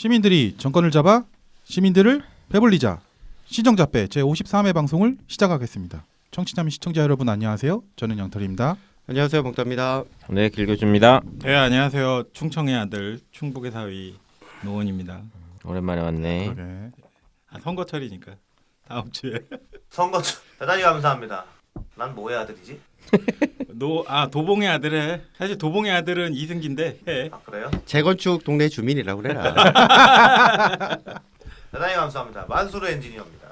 시민들이 정권을 잡아 시민들을 배불리자. 시정잡배 제53회 방송을 시작하겠습니다. 청취자 및 시청자 여러분 안녕하세요. 저는 영털입니다. 안녕하세요, 봉따입니다. 네, 길교주입니다. 네, 안녕하세요. 충청의 아들 충북의 사위 노원입니다. 오랜만에 왔네. 그러게. 선거철이니까 다음 주에 선거철 대단히 감사합니다. 난 뭐의 아들이지? 도봉의 아들에 사실 도봉의 아들은 이승기인데 해. 아 그래요? 재건축 동네 주민이라고 그래라. 대단히 감사합니다. 만수르 엔지니어입니다.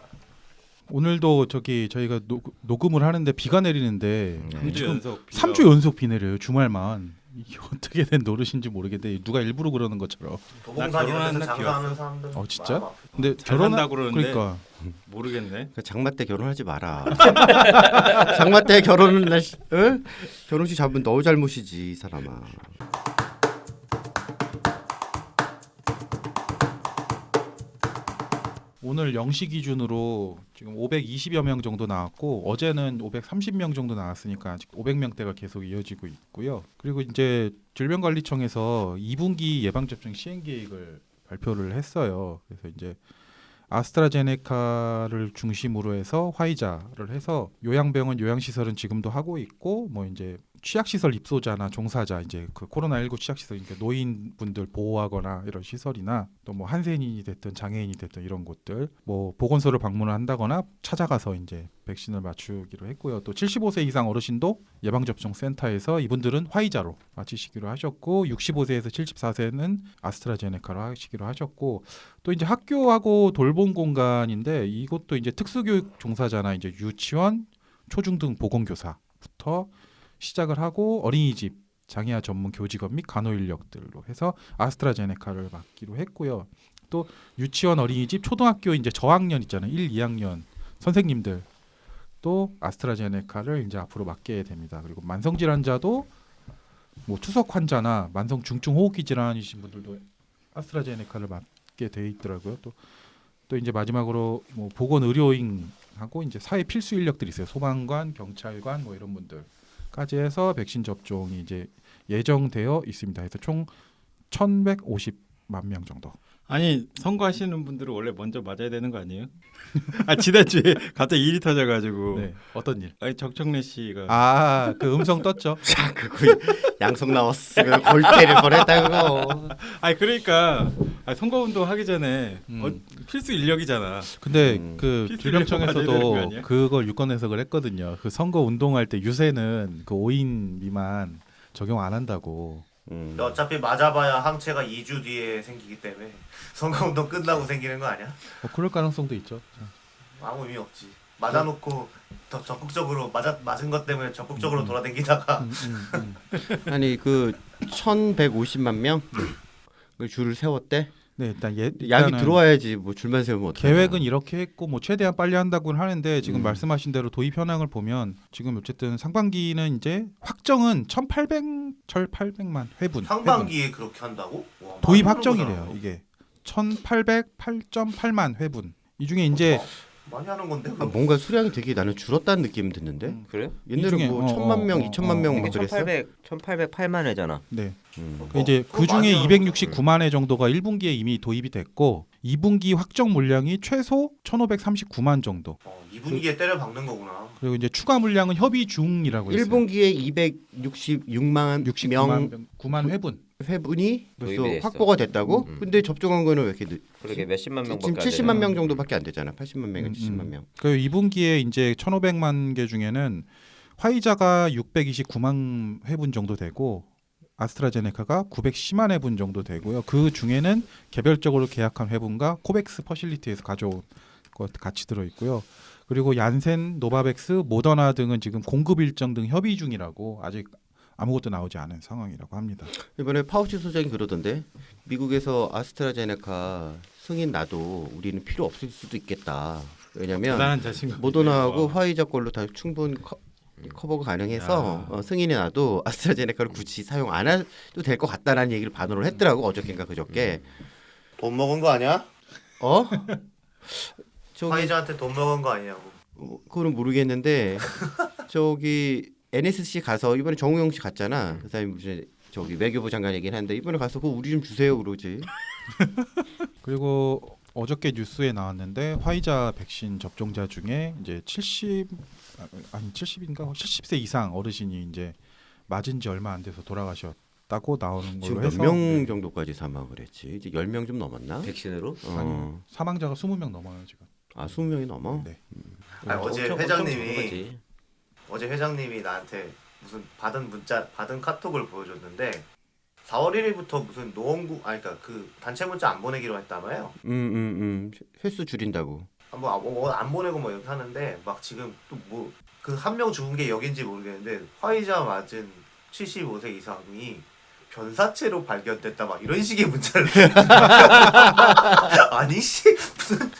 오늘도 저희가 녹음을 하는데 비가 내리는데 3주 연속 3주 연속 비 내려요. 주말만. 이게 어떻게 된 노릇인지 모르겠는데 누가 일부러 그러는 것처럼. 도봉산 결혼하는 이런데서 날 장사하는 사람들. 진짜? 마음 아프다. 근데 결혼한다고 그러는데 그러니까 모르겠네. 그 장마 때 결혼하지 마라. 장마 때 결혼은 날 결혼식 잡은 너 잘못이지 이 사람아. 오늘 0시 기준으로 지금 520여 명 정도 나왔고 어제는 530명 정도 나왔으니까 아직 500명대가 계속 이어지고 있고요. 그리고 이제 질병관리청에서 2분기 예방접종 시행 계획을 발표를 했어요. 그래서 이제 아스트라제네카를 중심으로 해서 화이자를 해서 요양병원, 요양시설은 지금도 하고 있고 뭐 이제 취약시설 입소자나 종사자 이제 그 코로나19 취약시설 그러니까 노인분들 보호하거나 이런 시설이나 또 뭐 한센인이 됐든 장애인이 됐든 이런 곳들 뭐 보건소를 방문을 한다거나 찾아가서 이제 백신을 맞추기로 했고요. 또 75세 이상 어르신도 예방접종 센터에서 이분들은 화이자로 맞으시기로 하셨고 65세에서 74세는 아스트라제네카로 하시기로 하셨고 또 이제 학교하고 돌봄 공간인데 이것도 이제 특수교육 종사자나 이제 유치원, 초중등 보건교사부터 시작을 하고 어린이집, 장애아 전문 교직원 및 간호 인력들로 해서 아스트라제네카를 맞기로 했고요. 또 유치원, 어린이집, 초등학교 이제 저학년 있잖아요. 1, 2학년 선생님들 또 아스트라제네카를 이제 앞으로 맞게 됩니다. 그리고 만성 질환자도 뭐 투석 환자나 만성 중증 호흡기 질환이신 분들도 아스트라제네카를 맞게 돼 있더라고요. 또 이제 마지막으로 뭐 보건 의료인하고 이제 사회 필수 인력들이 있어요. 소방관, 경찰관 뭐 이런 분들까지 해서 백신 접종이 이제 예정되어 있습니다. 그래서 총 1,150만 명 정도. 아니 선거하시는 분들은 원래 먼저 맞아야 되는 거 아니에요? 지난주에 갑자기 일이 터져가지고 네. 어떤 일? 아니 정청래 씨가 그 음성 떴죠. 자, 그거 양성 나왔으면 골 때릴 뻔했다 그거. 아니 그러니까 선거운동 하기 전에 필수 인력이잖아. 근데 필수 인력 맞아야 되는 거 질병청에서도 아니야? 그걸 유권 해석을 했거든요. 그 선거 운동할 때 유세는 그 5인 미만 적용 안 한다고. 근데 어차피 맞아봐야 항체가 2주 뒤에 생기기 때문에 선거운동 끝나고 생기는 거 아니야? 그럴 가능성도 있죠. 아무 의미 없지. 맞아놓고 더 적극적으로 맞은 것 때문에 적극적으로 돌아다니다가 아니 그 1,150만 명 줄을 세웠대. 네, 약이 일단은 들어와야지 뭐 줄만 세우면 어떡해. 계획은 이렇게 했고 뭐 최대한 빨리 한다고는 하는데 지금 음. 말씀하신 대로 도입 현황을 보면 지금 어쨌든 상반기는 이제 확정은 1,800만 회분. 상반기에 그렇게 한다고? 와, 도입 많이 확정이래요. 하는 거잖아. 이게 1,808.8만 회분. 이 중에 이제 많이 하는 건데. 아, 뭔가 수량이 되게 나는 줄었다는 느낌 드는데. 그래? 옛날에 중에, 뭐 1,000만 명, 2,000만 명 이게 막 그랬어. 1808만 회잖아. 네. 음. 이제 그거 그 중에 많이 하는 269만 회 정도가 1분기에 이미 도입이 됐고 2분기 확정 물량이 최소 1,539만 정도. 2분기에 때려 박는 거구나. 그리고 이제 추가 물량은 협의 중이라고 했어요. 1분기에 266만 69만 9만 회분. 회분이 도입이 벌써 됐어. 확보가 됐다고? 음. 근데 접종한 거는 왜 이렇게 그러게 몇십만 명밖에 지금 안 70만 되잖아. 명 정도밖에 안 되잖아. 80만 명에 70만 명. 그 2분기에 이제 1,500만 개 중에는 화이자가 629만 회분 정도 되고 아스트라제네카가 910만 회분 정도 되고요. 그 중에는 개별적으로 계약한 회분과 코백스 퍼실리티에서 가져온 것 같이 들어 있고요. 그리고 얀센, 노바백스, 모더나 등은 지금 공급 일정 등 협의 중이라고 아직 아무것도 나오지 않은 상황이라고 합니다. 이번에 파우치 소장이 그러던데 미국에서 아스트라제네카 승인 나도 우리는 필요 없을 수도 있겠다. 왜냐면 대단한 자신감. 모더나하고 화이자 걸로 다 충분 커버가 가능해서 승인이 나도 아스트라제네카를 굳이 사용 안 해도 될 것 같다라는 얘기를 반론을 했더라고 어저께인가 그저께. 돈 먹은 거 아니야? 어? 저기 화이자한테 돈 먹은 거 아니냐고. 그거는 모르겠는데 저기 NSC 가서 이번에 정우영 씨 갔잖아. 그 사람이 무슨 저기 외교부 장관 얘기는 하는데 이번에 가서 그거 우리 좀 주세요 그러지. 그리고 어저께 뉴스에 나왔는데 화이자 백신 접종자 중에 이제 70인가 70세 이상 어르신이 이제 맞은 지 얼마 안 돼서 돌아가셨다고 나오는 지금 걸로 몇 해서 명 정도까지 사망을 했지? 이제 10명 좀 넘었나? 백신으로? 아니, 사망자가 20명 넘어요 지금. 아 20명이 넘어? 네. 아니, 어제 엄청 회장님이 적은 거지. 어제 회장님이 나한테 무슨 받은 카톡을 보여줬는데 4월 1일부터 무슨 노원구 그러니까 그 단체 문자 안 보내기로 했다며요. 횟수 줄인다고. 안 보내고 뭐 이렇게 하는데 막 지금 또 뭐 그 한 명 죽은 게 여긴지 모르겠는데 화이자 맞은 75세 이상이 변사체로 발견됐다 막 이런 식의 문자를 아니 씨 무슨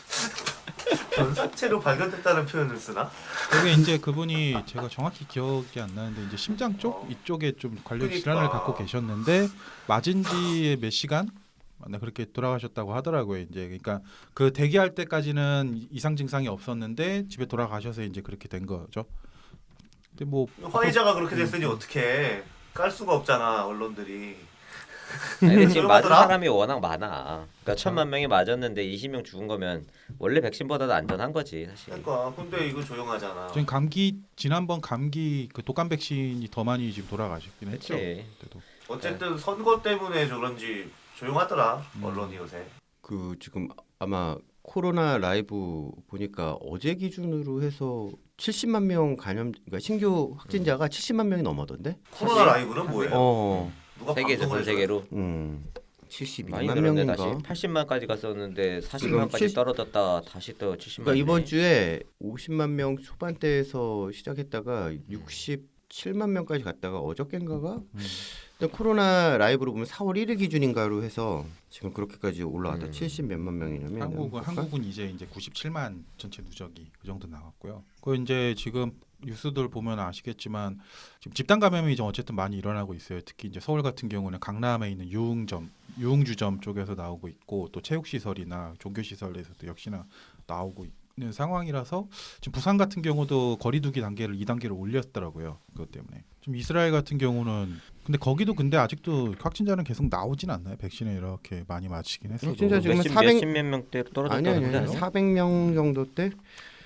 변사체로 발견됐다는 표현을 쓰나? 여기 이제 그분이 제가 정확히 기억이 안 나는데 이제 심장 쪽 이쪽에 좀 관련 그러니까. 질환을 갖고 계셨는데 맞은 지에 몇 시간 네, 그렇게 돌아가셨다고 하더라고요. 이제 그러니까 그 대기할 때까지는 이상 증상이 없었는데 집에 돌아가셔서 이제 그렇게 된 거죠. 근데 뭐 화이자가 그렇게 됐으니 어떻게 깔 수가 없잖아 언론들이. 아니, 근데 지금 맞은 조용하더라? 사람이 워낙 많아. 그러니까 1,000만 명이 맞았는데 20명 죽은 거면 원래 백신보다도 안전한 거지 사실. 그러니까 근데 이거 조용하잖아. 지금 지난번 감기 그 독감 백신이 더 많이 지금 돌아가셨긴 했죠. 그치. 그때도. 어쨌든 선거 때문에 그런지 조용하더라 언론이 요새. 그 지금 아마 코로나 라이브 보니까 어제 기준으로 해서 70만 명 그러니까 신규 확진자가 70만 명이 넘어던데? 코로나 라이브는 뭐예요? 누가 세계에서 방송을 전 세계로 72만 많이 늘었네. 명인가? 다시 80만까지 갔었는데 지금 40만까지 70 떨어졌다 다시 또 70만. 그러니까 이번 주에 50만 명 초반대에서 시작했다가 67만 명까지 갔다가 어저께인가가 근데 코로나 라이브로 보면 4월 1일 기준인가로 해서 지금 그렇게까지 올라왔다. 70 몇만 명이냐면 한국은 이제 97만 전체 누적이 그 정도 나왔고요. 그 이제 지금 뉴스들 보면 아시겠지만 지금 집단 감염이 좀 어쨌든 많이 일어나고 있어요. 특히 이제 서울 같은 경우는 강남에 있는 유흥주점 쪽에서 나오고 있고 또 체육시설이나 종교시설에서도 역시나 나오고 있는 상황이라서 지금 부산 같은 경우도 거리두기 단계를 2단계로 올렸더라고요. 그것 때문에. 지금 이스라엘 같은 경우는 근데 거기도 아직도 확진자는 계속 나오진 않나요? 백신을 이렇게 많이 맞히긴 했어도. 확진자 지금 몇십 400 몇십 명대로 아니 떨어졌다는데. 400명 정도 때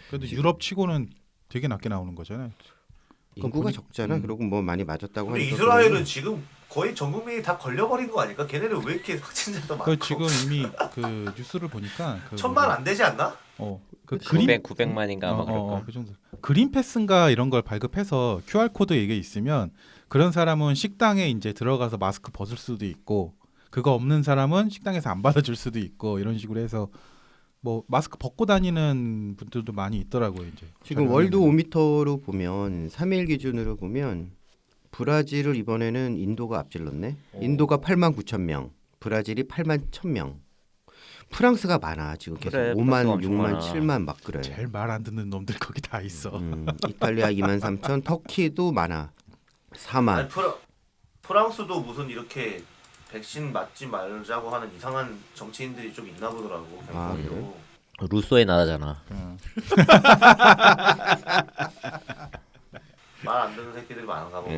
그래도 유럽 치고는 되게 낮게 나오는 거잖아요. 인구가 적잖아. 그리고 뭐 많이 맞았다고 근데 하니까 이스라엘은 그러면 지금 거의 전 국민이 다 걸려버린 거 아닐까? 걔네는 왜 이렇게 확진자도 많고? 지금 이미 그 뉴스를 보니까 그 1000만 안 되지 않나? 그 그린 900만인가 아마 그럴 거. 그 정도. 그린 패스인가 이런 걸 발급해서 QR 코드 이게 있으면 그런 사람은 식당에 이제 들어가서 마스크 벗을 수도 있고 그거 없는 사람은 식당에서 안 받아줄 수도 있고 이런 식으로 해서 뭐 마스크 벗고 다니는 분들도 많이 있더라고요. 이제 지금 월드 5미터로 보면 3일 기준으로 보면 브라질을 이번에는 인도가 앞질렀네. 인도가 8만 9천 명, 브라질이 8만 1천 명. 프랑스가 많아 지금 계속 그래, 5만, 프랑스가 엄청 6만, 많아. 7만 막 그래. 제일 말 안 듣는 놈들 거기 다 있어. 이탈리아 2만 3천, 터키도 많아. 4만. 아니, 프랑스도 무슨 이렇게 백신 맞지 말자고 하는 이상한 정치인들이 좀 있나 보더라고. 아, 거기도. 루소의 나라잖아. 말 안 듣는 새끼들이 많은가 봐.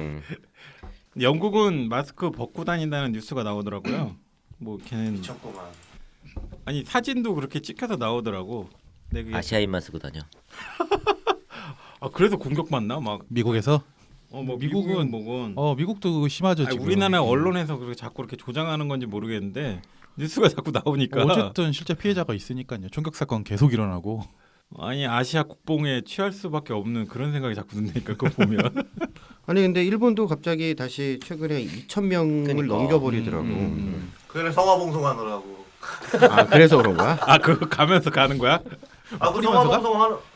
영국은 마스크 벗고 다닌다는 뉴스가 나오더라고요. 뭐 걔는 미쳤구만. 아니 사진도 그렇게 찍혀서 나오더라고. 근데 그게 아시아인만 쓰고 다녀. 그래서 공격받나 막. 미국에서 뭐 미국은 뭐건. 미국도 그거 심하죠 아니, 지금. 우리나라 언론에서 그렇게 자꾸 이렇게 조장하는 건지 모르겠는데 뉴스가 자꾸 나오니까. 어쨌든 실제 피해자가 있으니까요. 총격 사건 계속 일어나고. 아니 아시아 국뽕에 취할 수밖에 없는 그런 생각이 자꾸 든다니까 그거 보면. 아니 근데 일본도 갑자기 다시 최근에 2천 명을 그러니까. 넘겨버리더라고. 그래 성화봉송하느라고. 아 그래서 그런 거야? 그거 가면서 가는 거야? 그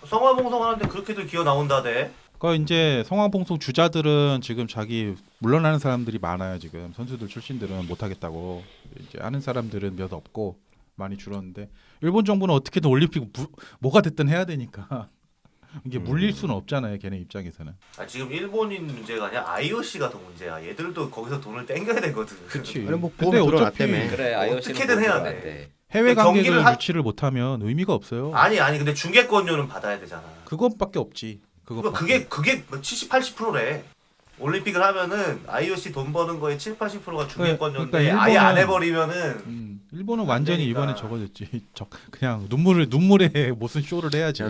성화봉송하는데 그렇게도 기어 나온다대. 그러니까 이제 성황봉송 주자들은 지금 자기 물러나는 사람들이 많아요. 지금 선수들 출신들은 못하겠다고 이제 하는 사람들은 몇 없고 많이 줄었는데 일본 정부는 어떻게든 올림픽 뭐가 됐든 해야 되니까 이게 물릴 수는 없잖아요. 걔네 입장에서는. 지금 일본인 문제가 아니야 IOC가 더 문제야. 얘들도 거기서 돈을 땡겨야 되거든. 그렇지. 아니 뭐 보험 근데 들어놨다며. 그래 IOC는 어떻게든 해야 돼. 해외 경기를 관객을 유치를 못하면 의미가 없어요. 아니 근데 중계권료는 받아야 되잖아. 그것밖에 없지. 그게 70, 80%래. 올림픽을 하면은 IOC 돈 버는 거에 7-80%가 중계권료인데 그러니까 아예 안 일본은- 해버리면은 일본은 완전히 되니까. 이번에 적어졌지. 그냥 눈물에 무슨 쇼를 해야지.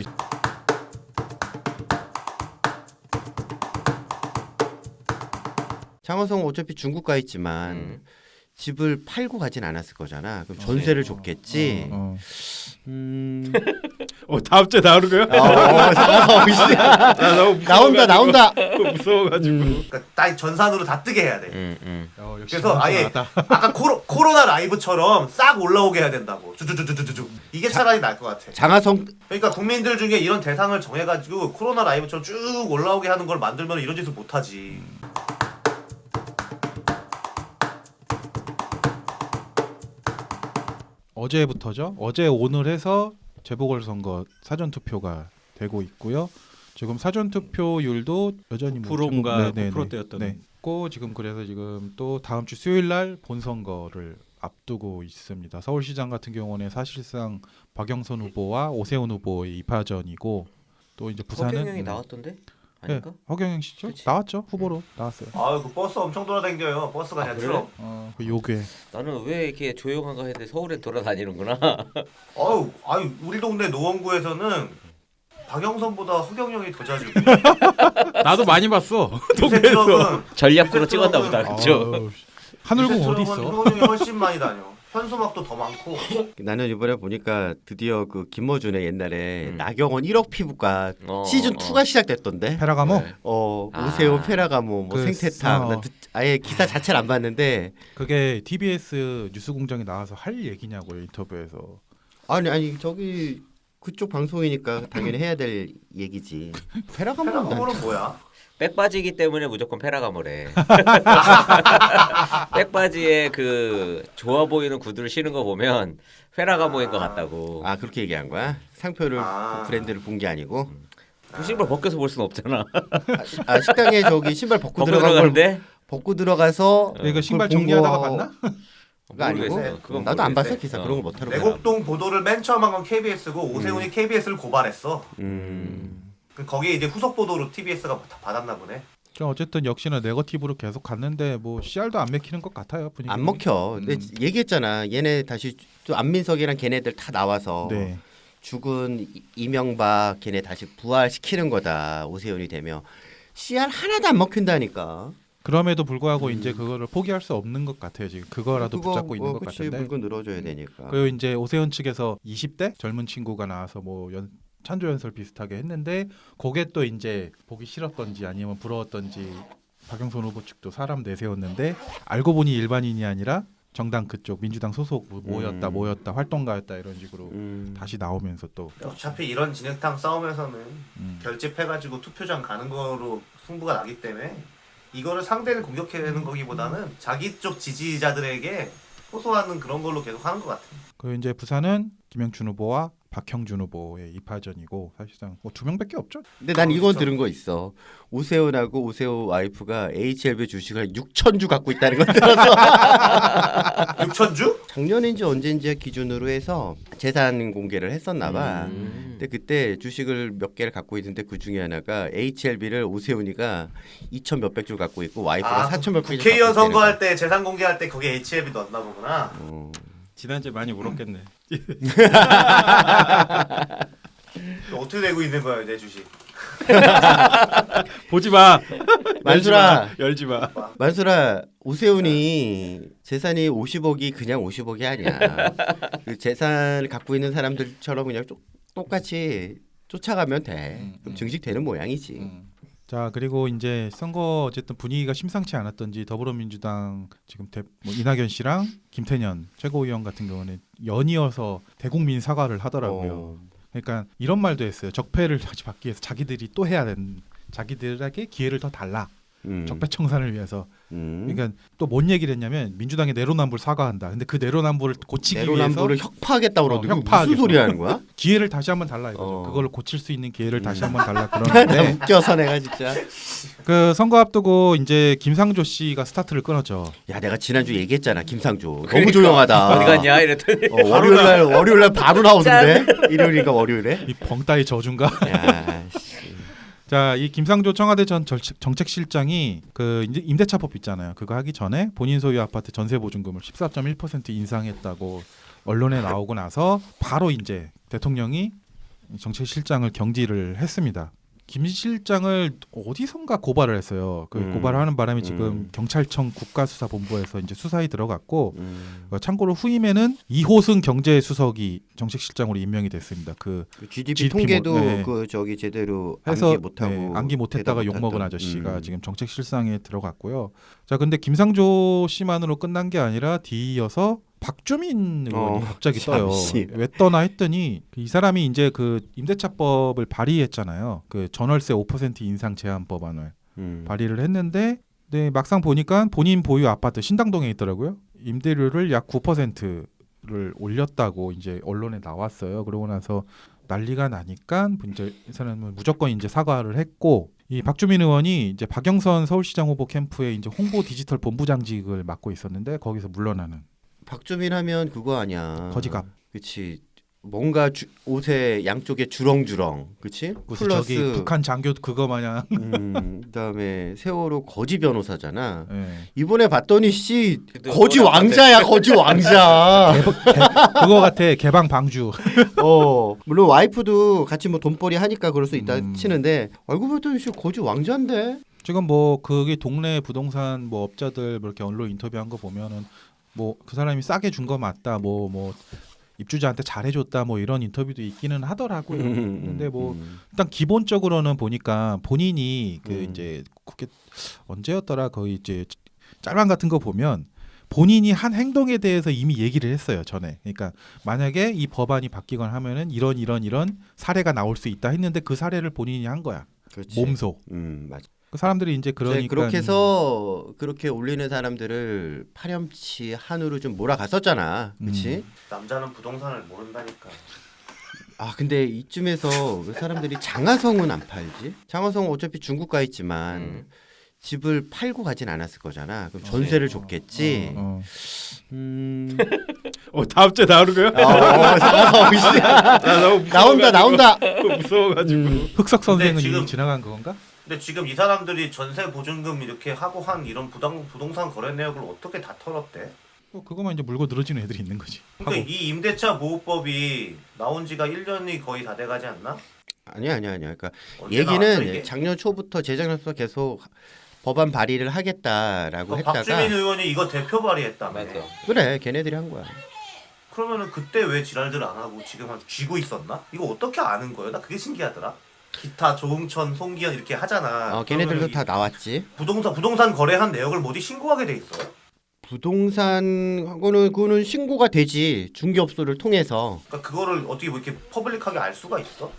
장하성 어차피 중국 가 있지만 집을 팔고 가진 않았을 거잖아. 그럼 전세를 줬겠지. 어. 다음 주에 나오는 거야? 장하성 씨. 나 너무 나온다. 무서워가지고. 그러니까 딱 전산으로 다 뜨게 해야 돼. 역시 그래서 아예 나다. 아까 코로나 라이브처럼 싹 올라오게 해야 된다고. 주주주주주주. 이게 차라리 나을 것 같아. 장하성 그러니까 국민들 중에 이런 대상을 정해가지고 코로나 라이브처럼 쭉 올라오게 하는 걸 만들면 이런 짓을 못하지. 어제부터죠. 어제 오늘 해서 재보궐선거 사전 투표가 되고 있고요. 지금 사전 투표율도 여전히 뭐 9%인가 네네네. 9%대였던. 네. 고 지금 그래서 지금 또 다음 주 수요일 날 본선거를 앞두고 있습니다. 서울시장 같은 경우는 사실상 박영선 후보와 오세훈 후보의 2파전이고 또 이제 부산은 허경영이 나왔던데? 아닌가? 허경영 씨죠? 그치? 나왔죠. 후보로 나왔어요. 아유 그 버스 엄청 돌아다녀요. 버스가 그냥 그래? 틀어. 그 요괴. 나는 왜 이렇게 조용한가 했는데 서울에 돌아다니는구나. 아유 우리 동네 노원구에서는 박영선보다 허경영이 더 자주. 나도 많이 봤어. 요새 트럭은 전략으로 찍었나 보다. 그쵸? 아유, 하늘궁 어디 있어? 허경영이 훨씬 많이 다녀. 현수막도 더 많고. 나는 이번에 보니까 드디어 그 김어준의 옛날에 나경원 1억 피부과 시즌 2가 시작됐던데. 페라가모? 네. 오세훈 페라가모 뭐 그 생태탕 나 아예 기사 자체를 안 봤는데 그게 TBS 뉴스공장에 나와서 할 얘기냐고요 인터뷰에서. 아니 저기 그쪽 방송이니까 당연히 해야 될 얘기지. 페라가모 페라가모는 뭐야? 백바지기 때문에 무조건 페라가모래. 백바지에 그 좋아 보이는 구두를 신은 거 보면 페라가모인 것 같다고. 아 그렇게 얘기한 거야? 상표를 아. 그 브랜드를 본 게 아니고. 그 신발 벗겨서 볼 수는 없잖아. 식당에 저기 신발 벗고 벗고 들어간 걸 들어가는데 벗고 들어가서 이거 신발 그걸 본 정리하다가 거- 봤나? 그거 아니고 모르겠어요. 그건 나도 안 봤어 모르겠어요. 기사 그런 거 못하는 거야. 내곡동 보도를 맨 처음 한 건 KBS고 오세훈이 KBS를 고발했어. 거기에 이제 후속 보도로 TBS가 다 받았나 보네. 저 어쨌든 역시나 네거티브로 계속 갔는데 뭐 CR도 안 맥히는 것 같아요 분위기. 안 먹혀. 근데 얘기했잖아. 얘네 다시 또 안민석이랑 걔네들 다 나와서 네. 죽은 이명박 걔네 다시 부활시키는 거다. 오세훈이 되면 CR 하나도 안 먹힌다니까. 그럼에도 불구하고 이제 그거를 포기할 수 없는 것 같아요 지금 그거라도 붙잡고 있는 것 그치, 같은데. 물건 늘어줘야 되니까. 그리고 이제 오세훈 측에서 20대 젊은 친구가 나와서 뭐 찬조 연설 비슷하게 했는데 그게 또 이제 보기 싫었던지 아니면 부러웠던지 박영선 후보 측도 사람 내세웠는데 알고 보니 일반인이 아니라 정당 그쪽 민주당 소속 모였다 활동가였다 이런 식으로 다시 나오면서 또 어차피 이런 진흙탕 싸움에서는 결집해가지고 투표장 가는 거로 승부가 나기 때문에 이거를 상대를 공격해내는 거기보다는 자기 쪽 지지자들에게 호소하는 그런 걸로 계속 하는 것 같아요. 그 이제 부산은 김영춘 후보와 박형준 후보의 2파전이고 사실상 뭐 2명밖에 없죠. 근데 난 이건 그렇죠. 들은 거 있어. 오세훈하고 오세훈 와이프가 HLB 주식을 6,000주 갖고 있다는 걸 들었어. 6천주? 작년인지 언젠지 기준으로 해서 재산 공개를 했었나 봐. 근데 그때 주식을 몇 개를 갖고 있는데 그 중에 하나가 HLB를 오세훈이가 2천 몇백 주 갖고 있고 와이프가 4천 몇백 주 국회의원 갖고 있다는 선거할 때 재산 공개할 때 거기에 HLB 넣었나 보구나. 거. 지난주에 많이 울었겠네. 어떻게 되고 있는 거야 내 주식? 보지 마. 만수라. 열지 마. 만수라 오세훈이 재산이 50억이 그냥 50억이 아니야. 그 재산 갖고 있는 사람들처럼 그냥 똑같이 쫓아가면 돼. 그럼 증식되는 모양이지. 자 그리고 이제 선거 어쨌든 분위기가 심상치 않았던지 더불어민주당 지금 뭐 이낙연 씨랑 김태년 최고위원 같은 경우는 연이어서 대국민 사과를 하더라고요. 그러니까 이런 말도 했어요. 적폐를 다시 받기 위해서 자기들이 또 해야 되는 자기들에게 기회를 더 달라. 적폐 청산을 위해서. 그러니까 또 뭔 얘기를 했냐면 민주당이 내로남불 사과한다. 근데 그 내로남불을 고치기 내로남불을 위해서 혁파하겠다고 그러는데 그게 혁파하겠다. 무슨 소리 하는 거야? 기회를 다시 한번 달라 이거죠. 어. 그걸 고칠 수 있는 기회를 다시 한번 달라 그러는데 웃겨서 내가 진짜. 그 선거 앞두고 이제 김상조 씨가 스타트를 끊었죠. 야 내가 지난주 얘기했잖아 김상조 너무 조용하다. 어디 갔냐 이랬더니 월요일날 바로 나오던데 일요일인가 월요일에. 이 벙따의 저준가? 야, 씨. 자, 이 김상조 청와대 전 정책실장이 그 임대차법 있잖아요. 그거 하기 전에 본인 소유 아파트 전세 보증금을 14.1% 인상했다고 언론에 나오고 나서 바로 이제 대통령이 정책실장을 경질을 했습니다. 김 실장을 어디선가 고발을 했어요. 그 고발을 하는 바람에 지금 경찰청 국가수사본부에서 이제 수사에 들어갔고 참고로 후임에는 이호승 경제수석이 정책실장으로 임명이 됐습니다. 그 GDP 통계도 네. 그 저기 제대로 해서 암기 못하고 암기 못했다가 대답 욕먹은 못했던. 아저씨가 지금 정책실상에 들어갔고요. 자, 근데 김상조 씨만으로 끝난 게 아니라 뒤이어서 박주민 의원이 갑자기 떠요. 잠시. 왜 떠나 했더니 이 사람이 이제 그 임대차법을 발의했잖아요. 그 전월세 5% 인상 제한 법안을 발의를 했는데, 네, 막상 보니까 본인 보유 아파트 신당동에 있더라고요. 임대료를 약 9%를 올렸다고 이제 언론에 나왔어요. 그러고 나서 난리가 나니까 이제 이 사람은 무조건 이제 사과를 했고, 이 박주민 의원이 이제 박영선 서울시장 후보 캠프의 이제 홍보 디지털 본부장직을 맡고 있었는데 거기서 물러나는. 박주민 하면 그거 아니야. 거지갑. 그렇지. 뭔가 옷에 양쪽에 주렁주렁. 그렇지? 무슨 플러스 저기 북한 장교 그거 마냥. 그다음에 세월호 거지 변호사잖아. 네. 이번에 봤더니 씨 그도 거지 뭐라 왕자야. 거지 왕자. 그거 같아. 개방 방주. 물론 와이프도 같이 뭐 돈벌이 하니까 그럴 수 있다 음. 치는데 알고 봤더니 씨 거지 왕자인데. 지금 뭐 그게 동네 부동산 뭐 업자들 뭐 이렇게 언론 인터뷰한 거 보면은 뭐 그 사람이 싸게 준 거 맞다. 뭐 입주자한테 잘해줬다. 뭐 이런 인터뷰도 있기는 하더라고요. 근데 뭐 일단 기본적으로는 보니까 본인이 그 이제 그게 언제였더라 거의 이제 짤방 같은 거 보면 본인이 한 행동에 대해서 이미 얘기를 했어요 전에. 그러니까 만약에 이 법안이 바뀌거나 하면은 이런 사례가 나올 수 있다 했는데 그 사례를 본인이 한 거야. 그렇지. 몸소. 맞아. 그 사람들이 이제 그러니까 그렇게 해서 그렇게 올리는 사람들을 파렴치 한우로 좀 몰아갔었잖아. 그렇지? 남자는 부동산을 모른다니까. 아 근데 이쯤에서 왜 사람들이 장화성은 안 팔지? 장화성은 어차피 중국 가 있지만 집을 팔고 가진 않았을 거잖아. 그럼 전세를 줬겠지. 다음 주에 나오는 거야? 장화성 나온다. 무서워가지고. 흑석 선생은 근데 지금- 이미 지나간 건가? 근데 지금 이 사람들이 전세 보증금 이렇게 하고 한 이런 부동산 거래 내역을 어떻게 다 털었대? 그거만 이제 물고 늘어지는 애들이 있는 거지. 그러니까 하고. 이 임대차 보호법이 나온 지가 1년이 거의 다 돼가지 않나? 아니야. 그러니까 언제 나왔어, 얘기는 이게? 작년 초부터 재작년부터 계속 법안 발의를 하겠다라고 했다가 박주민 의원이 이거 대표 발의했다며. 맞아. 그래 걔네들이 한 거야. 그러면은 그때 왜 지랄들 안 하고 지금 쥐고 있었나? 이거 어떻게 아는 거예요? 나 그게 신기하더라. 기타 조응천, 송기현 이렇게 하잖아. 걔네들도 그러면은 다 나왔지. 부동산 거래한 내역을 어디 신고하게 돼 있어요? 부동산 그거는 신고가 되지 중개업소를 통해서. 그러니까 그거를 어떻게 뭐 이렇게 퍼블릭하게 알 수가 있어?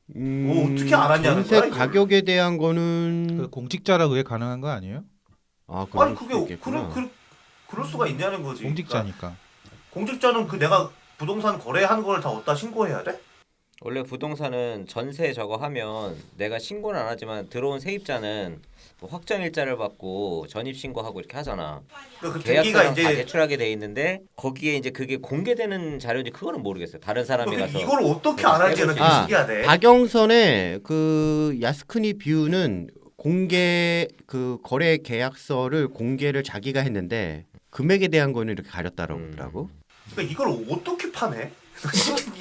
뭐 어떻게 알았냐는 전세 거야, 이걸? 가격에 대한 거는 그 공직자라 그게 가능한 거 아니에요? 아니 그게 그럴 수가 있냐는 거지. 공직자니까. 그러니까 공직자는 그 내가 부동산 거래한 걸 다 어디다 신고해야 돼? 원래 부동산은 전세 저거 하면 내가 신고는 안 하지만 들어온 세입자는 뭐 확정일자를 받고 전입 신고하고 이렇게 하잖아. 그러니까 그 등기가 계약서랑 다 이제 제출하게 돼 있는데 거기에 이제 그게 공개되는 자료인지 그거는 모르겠어요. 다른 사람이 가서 이걸 어떻게 알았지는 되게 신기하대. 박영선의 그 야스쿠니 뷰는 공개 그 거래 계약서를 공개를 자기가 했는데 금액에 대한 거는 이렇게 가렸다라고 하더라고. 그러니까 이걸 어떻게 파네?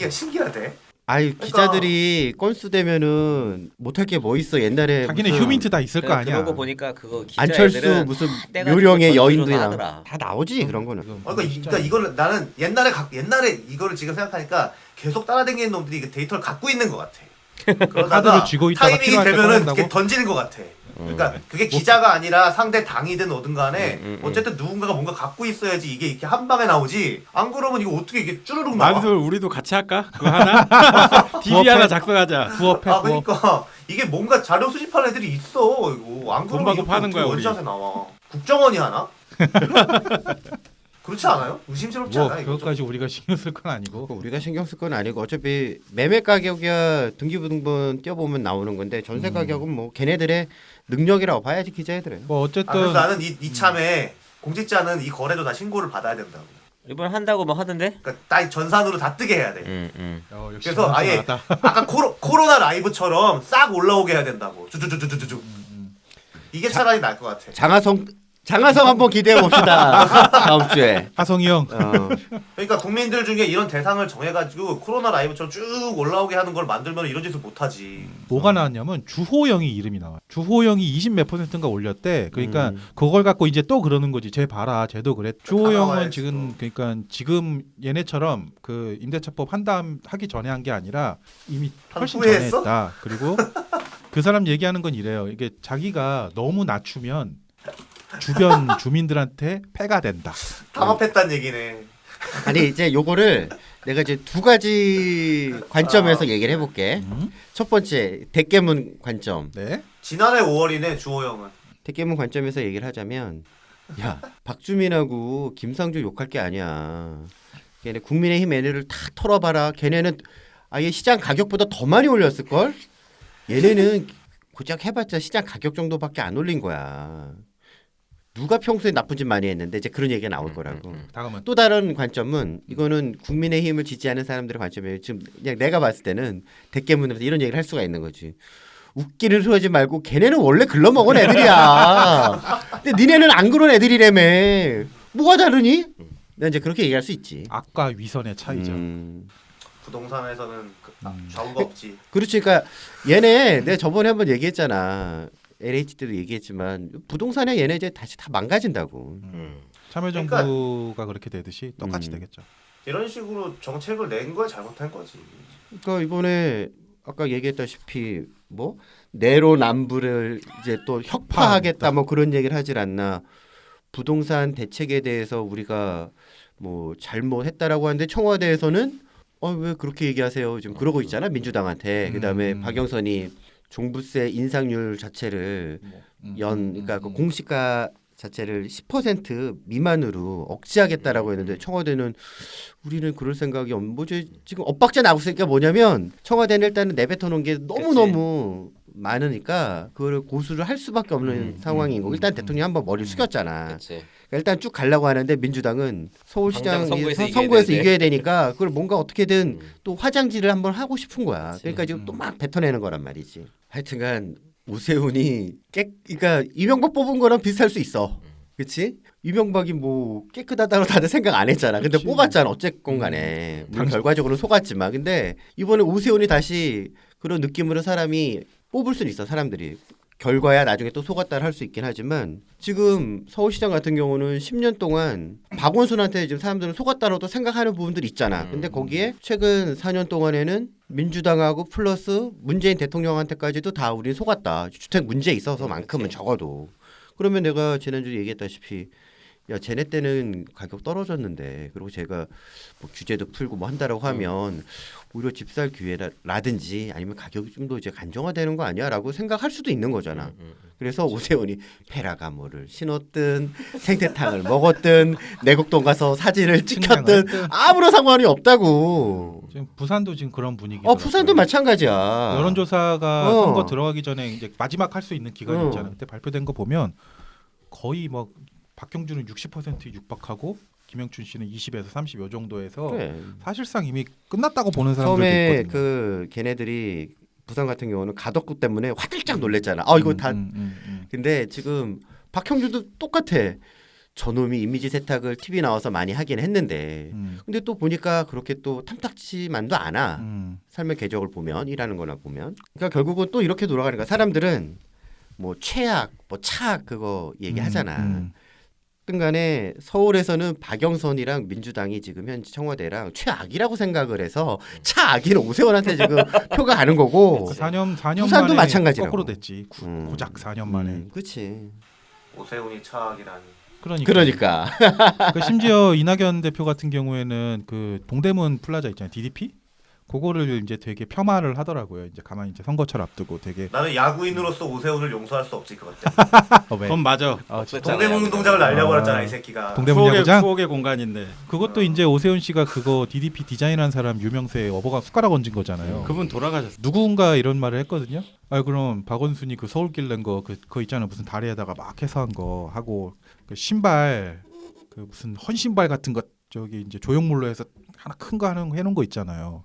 신기하대. 아이 기자들이 건수 되면은 못할 게 뭐 있어 옛날에 자기네 무슨 휴민트 다 있을 거 아니야. 그런 거 보니까 그거 안철수 기자애들은 무슨 떼가지고 요령의 건수로 여인들이 하더라. 다 나오지 그런 거는. 그러니까 이거를 나는 옛날에 이거를 지금 생각하니까 계속 따라다니는 놈들이 그 데이터를 갖고 있는 것 같아. 그러다가 카드를 쥐고 있다가 타이밍이 필요할 때 되면은 꺼낸다고? 이렇게 던지는 것 같아. 그러니까 그게 기자가 아니라 상대 당이든 어든 간에 어쨌든 누군가가 뭔가 갖고 있어야지 이게 이렇게 한 방에 나오지. 안 그러면 이거 어떻게 이게 쭈르륵 나와? 만솔 우리도 같이 할까? 그거 하나? DB 하나 작성하자. 부업해 부업. 그러니까 이게 뭔가 자료 수집하는 애들이 있어. 이거 안 돈 그러면 받고 이거 파는 거야, 우리. 원샷에 나와. 국정원이 하나? 그렇지 않아요? 의심스럽지 뭐 않아 이거? 그것까지 우리가 신경 쓸 건 아니고. 우리가 신경 쓸 건 아니고 어차피 매매 가격이야 등기부등본 띄워보면 나오는 건데 전세 가격은 뭐 걔네들의 능력이라고 봐야지 기자애들은. 뭐 그래서 어쨌든 나는 이참에 공직자는 이 거래도 다 신고를 받아야 된다고. 이번 한다고 뭐 하던데? 그러니까 딱 전산으로 다 뜨게 해야 돼. 역시 그래서 아예 나다. 아까 코로나 라이브처럼 싹 올라오게 해야 된다고. 주주주주주주. 이게 차라리 나을 것 같아. 장하성 한번 기대해 봅시다. 다음 주에. 하성이 형. 그러니까 국민들 중에 이런 대상을 정해가지고 코로나 라이브처럼 쭉 올라오게 하는 걸 만들면 이런 짓을 못하지. 뭐가 나왔냐면 주호영이 이름이 나와. 주호영이 20 몇 %인가 올렸대. 그러니까 그걸 갖고 이제 또 그러는 거지. 쟤 봐라, 쟤도 그래. 주호영은 나와야지 지금 그러니까 지금 얘네처럼 그 임대차법 하기 전에 한 게 아니라 이미 훨씬 전에 후회했어? 했다. 그리고 그 사람 얘기하는 건 이래요. 이게 자기가 너무 낮추면 주변 주민들한테 폐가 된다. 담합했단 얘기네. 아니 이제 요거를 내가 이제 두 가지 관점에서 얘기를 해볼게. 첫 번째 대깨문 관점. 네. 지난해 5월이네 주호영은. 대깨문 관점에서 얘기를 하자면 야 박주민하고 김상조 욕할 게 아니야. 걔네 국민의힘 애네를 다 털어봐라. 걔네는 아예 시장 가격보다 더 많이 올렸을 걸. 얘네는 고작 해봤자 시장 가격 정도밖에 안 올린 거야. 누가 평소에 나쁜 짓 많이 했는데 이제 그런 얘기가 나올 거라고. 다음은 또 다른 관점은 이거는 국민의힘을 지지하는 사람들의 관점이에요. 지금 그냥 내가 봤을 때는 대깨문으로 이런 얘기를 할 수가 있는 거지. 웃기는 소리 하지 말고 걔네는 원래 글러먹은 애들이야. 근데 니네는 안 그런 애들이라며. 뭐가 다르니? 나 이제 그렇게 얘기할 수 있지. 악과 위선의 차이죠. 부동산에서는 좌우가 없지. 그렇지. 그러니까 얘네 내가 저번에 한번 얘기했잖아. LH 때도 얘기했지만 부동산에 얘네 이제 다시 다 망가진다고. 참여정부가 그렇게 되듯이 똑같이 되겠죠. 이런 식으로 정책을 낸 걸 잘못한 거지. 그러니까 이번에 아까 얘기했다시피 뭐 내로남불을 이제 또 혁파하겠다 뭐 그런 얘기를 하질 않나. 부동산 대책에 대해서 우리가 뭐 잘못했다라고 하는데 청와대에서는 왜 그렇게 얘기하세요? 지금 그러고 있잖아 민주당한테. 그다음에 박영선이 종부세 인상률 자체를 그러니까 그 공시가 자체를 10% 미만으로 억제하겠다라고 했는데 청와대는 우리는 그럴 생각이 없는 뭐지 지금 엇박자 나고 있으니까 뭐냐면 청와대는 일단은 내뱉어 놓은 게 너무 많으니까 그거를 고수를 할 수밖에 없는 상황인 거고 일단 대통령이 한번 머리를 숙였잖아. 그치. 그러니까 일단 쭉 가려고 하는데 민주당은 서울시장 당장 선거에서 선거에서 이겨야 이겨야 되니까 그걸 뭔가 어떻게든 또 화장지를 한번 하고 싶은 거야. 그러니까 지금 또 막 뱉어내는 거란 말이지. 하여튼간 오세훈이 그러니까 이명박 뽑은 거랑 비슷할 수 있어. 그렇지? 이명박이 뭐 깨끗하다고 다들 생각 안 했잖아. 근데 그치. 뽑았잖아. 어쨌건 간에. 물론 결과적으로는 속았지만. 근데 이번에 오세훈이 다시 그런 느낌으로 사람이 뽑을 수는 있어. 사람들이. 결과야 나중에 또 속았다 할 수 있긴 하지만 지금 서울시장 같은 경우는 10년 동안 박원순한테 지금 사람들은 속았다라도 생각하는 부분들이 있잖아. 근데 거기에 최근 4년 동안에는 민주당하고 플러스 문재인 대통령한테까지도 다 우린 속았다. 주택 문제에 있어서만큼은 적어도. 그러면 내가 지난주에 얘기했다시피 야 쟤네 때는 가격 떨어졌는데 그리고 제가 뭐 규제도 풀고 뭐 한다라고 하면 오히려 집 살 기회라든지 아니면 가격이 좀 더 이제 간정화되는 거 아니야라고 생각할 수도 있는 거잖아. 그래서 오세훈이 페라가모를 신었든 생태탕을 먹었든 내곡동 가서 사진을 찍혔든 아무런 상관이 없다고. 지금 부산도 지금 그런 분위기. 부산도 마찬가지야. 여론조사가 선거 들어가기 전에 이제 마지막 할 수 있는 기간이 있잖아요. 그때 발표된 거 보면 거의 뭐 박형준은 60% 육박하고 김영춘 씨는 20에서 30 요 정도에서 그래. 사실상 이미 끝났다고 보는 사람들도 처음에 있거든요. 그 걔네들이 부산 같은 경우는 가덕구 때문에 화들짝 놀랬잖아. 이거 다. 근데 지금 박형준도 똑같아. 저놈이 이미지 세탁을 TV 나와서 많이 하긴 했는데, 근데 또 보니까 그렇게 또 탐탁지만도 않아. 삶의 궤적을 보면 일하는 거나 보면. 그러니까 결국은 또 이렇게 돌아가는 거야. 사람들은 뭐 최악, 뭐 차악 그거 얘기하잖아. 간에 서울에서는 박영선이랑 민주당이 지금 현재 청와대랑 최악이라고 생각을 해서 차악이는 오세훈한테 지금 표가 가는 거고 4년 부산도 만에 마찬가지라고. 거꾸로 됐지. 고작 4년 만에. 그렇지. 오세훈이 차악이라니. 그러니까. 그 심지어 이낙연 대표 같은 경우에는 그 동대문 플라자 있잖아요. DDP? 그거를 이제 되게 폄하를 하더라고요. 이제 가만히 이제 선거철 앞두고 되게 나는 야구인으로서 오세훈을 용서할 수 없지 그것 때문에. 왜? 그건 맞아. 동대문 운동장을 날려버렸잖아 이 새끼가. 동대문 야구장? 추억의 공간인데. 그것도 이제 오세훈 씨가 그거 DDP 디자인한 사람 유명세 어버가 숟가락 얹은 거잖아요. 그분 돌아가셨어. 누군가 이런 말을 했거든요. 그럼 박원순이 그 서울길 낸 거 그거 있잖아. 무슨 다리에다가 막 해서 한 거 하고 그 신발 그 무슨 헌신발 같은 거 저기 이제 조형물로 해서 하나 큰 거 해놓은 거 있잖아요.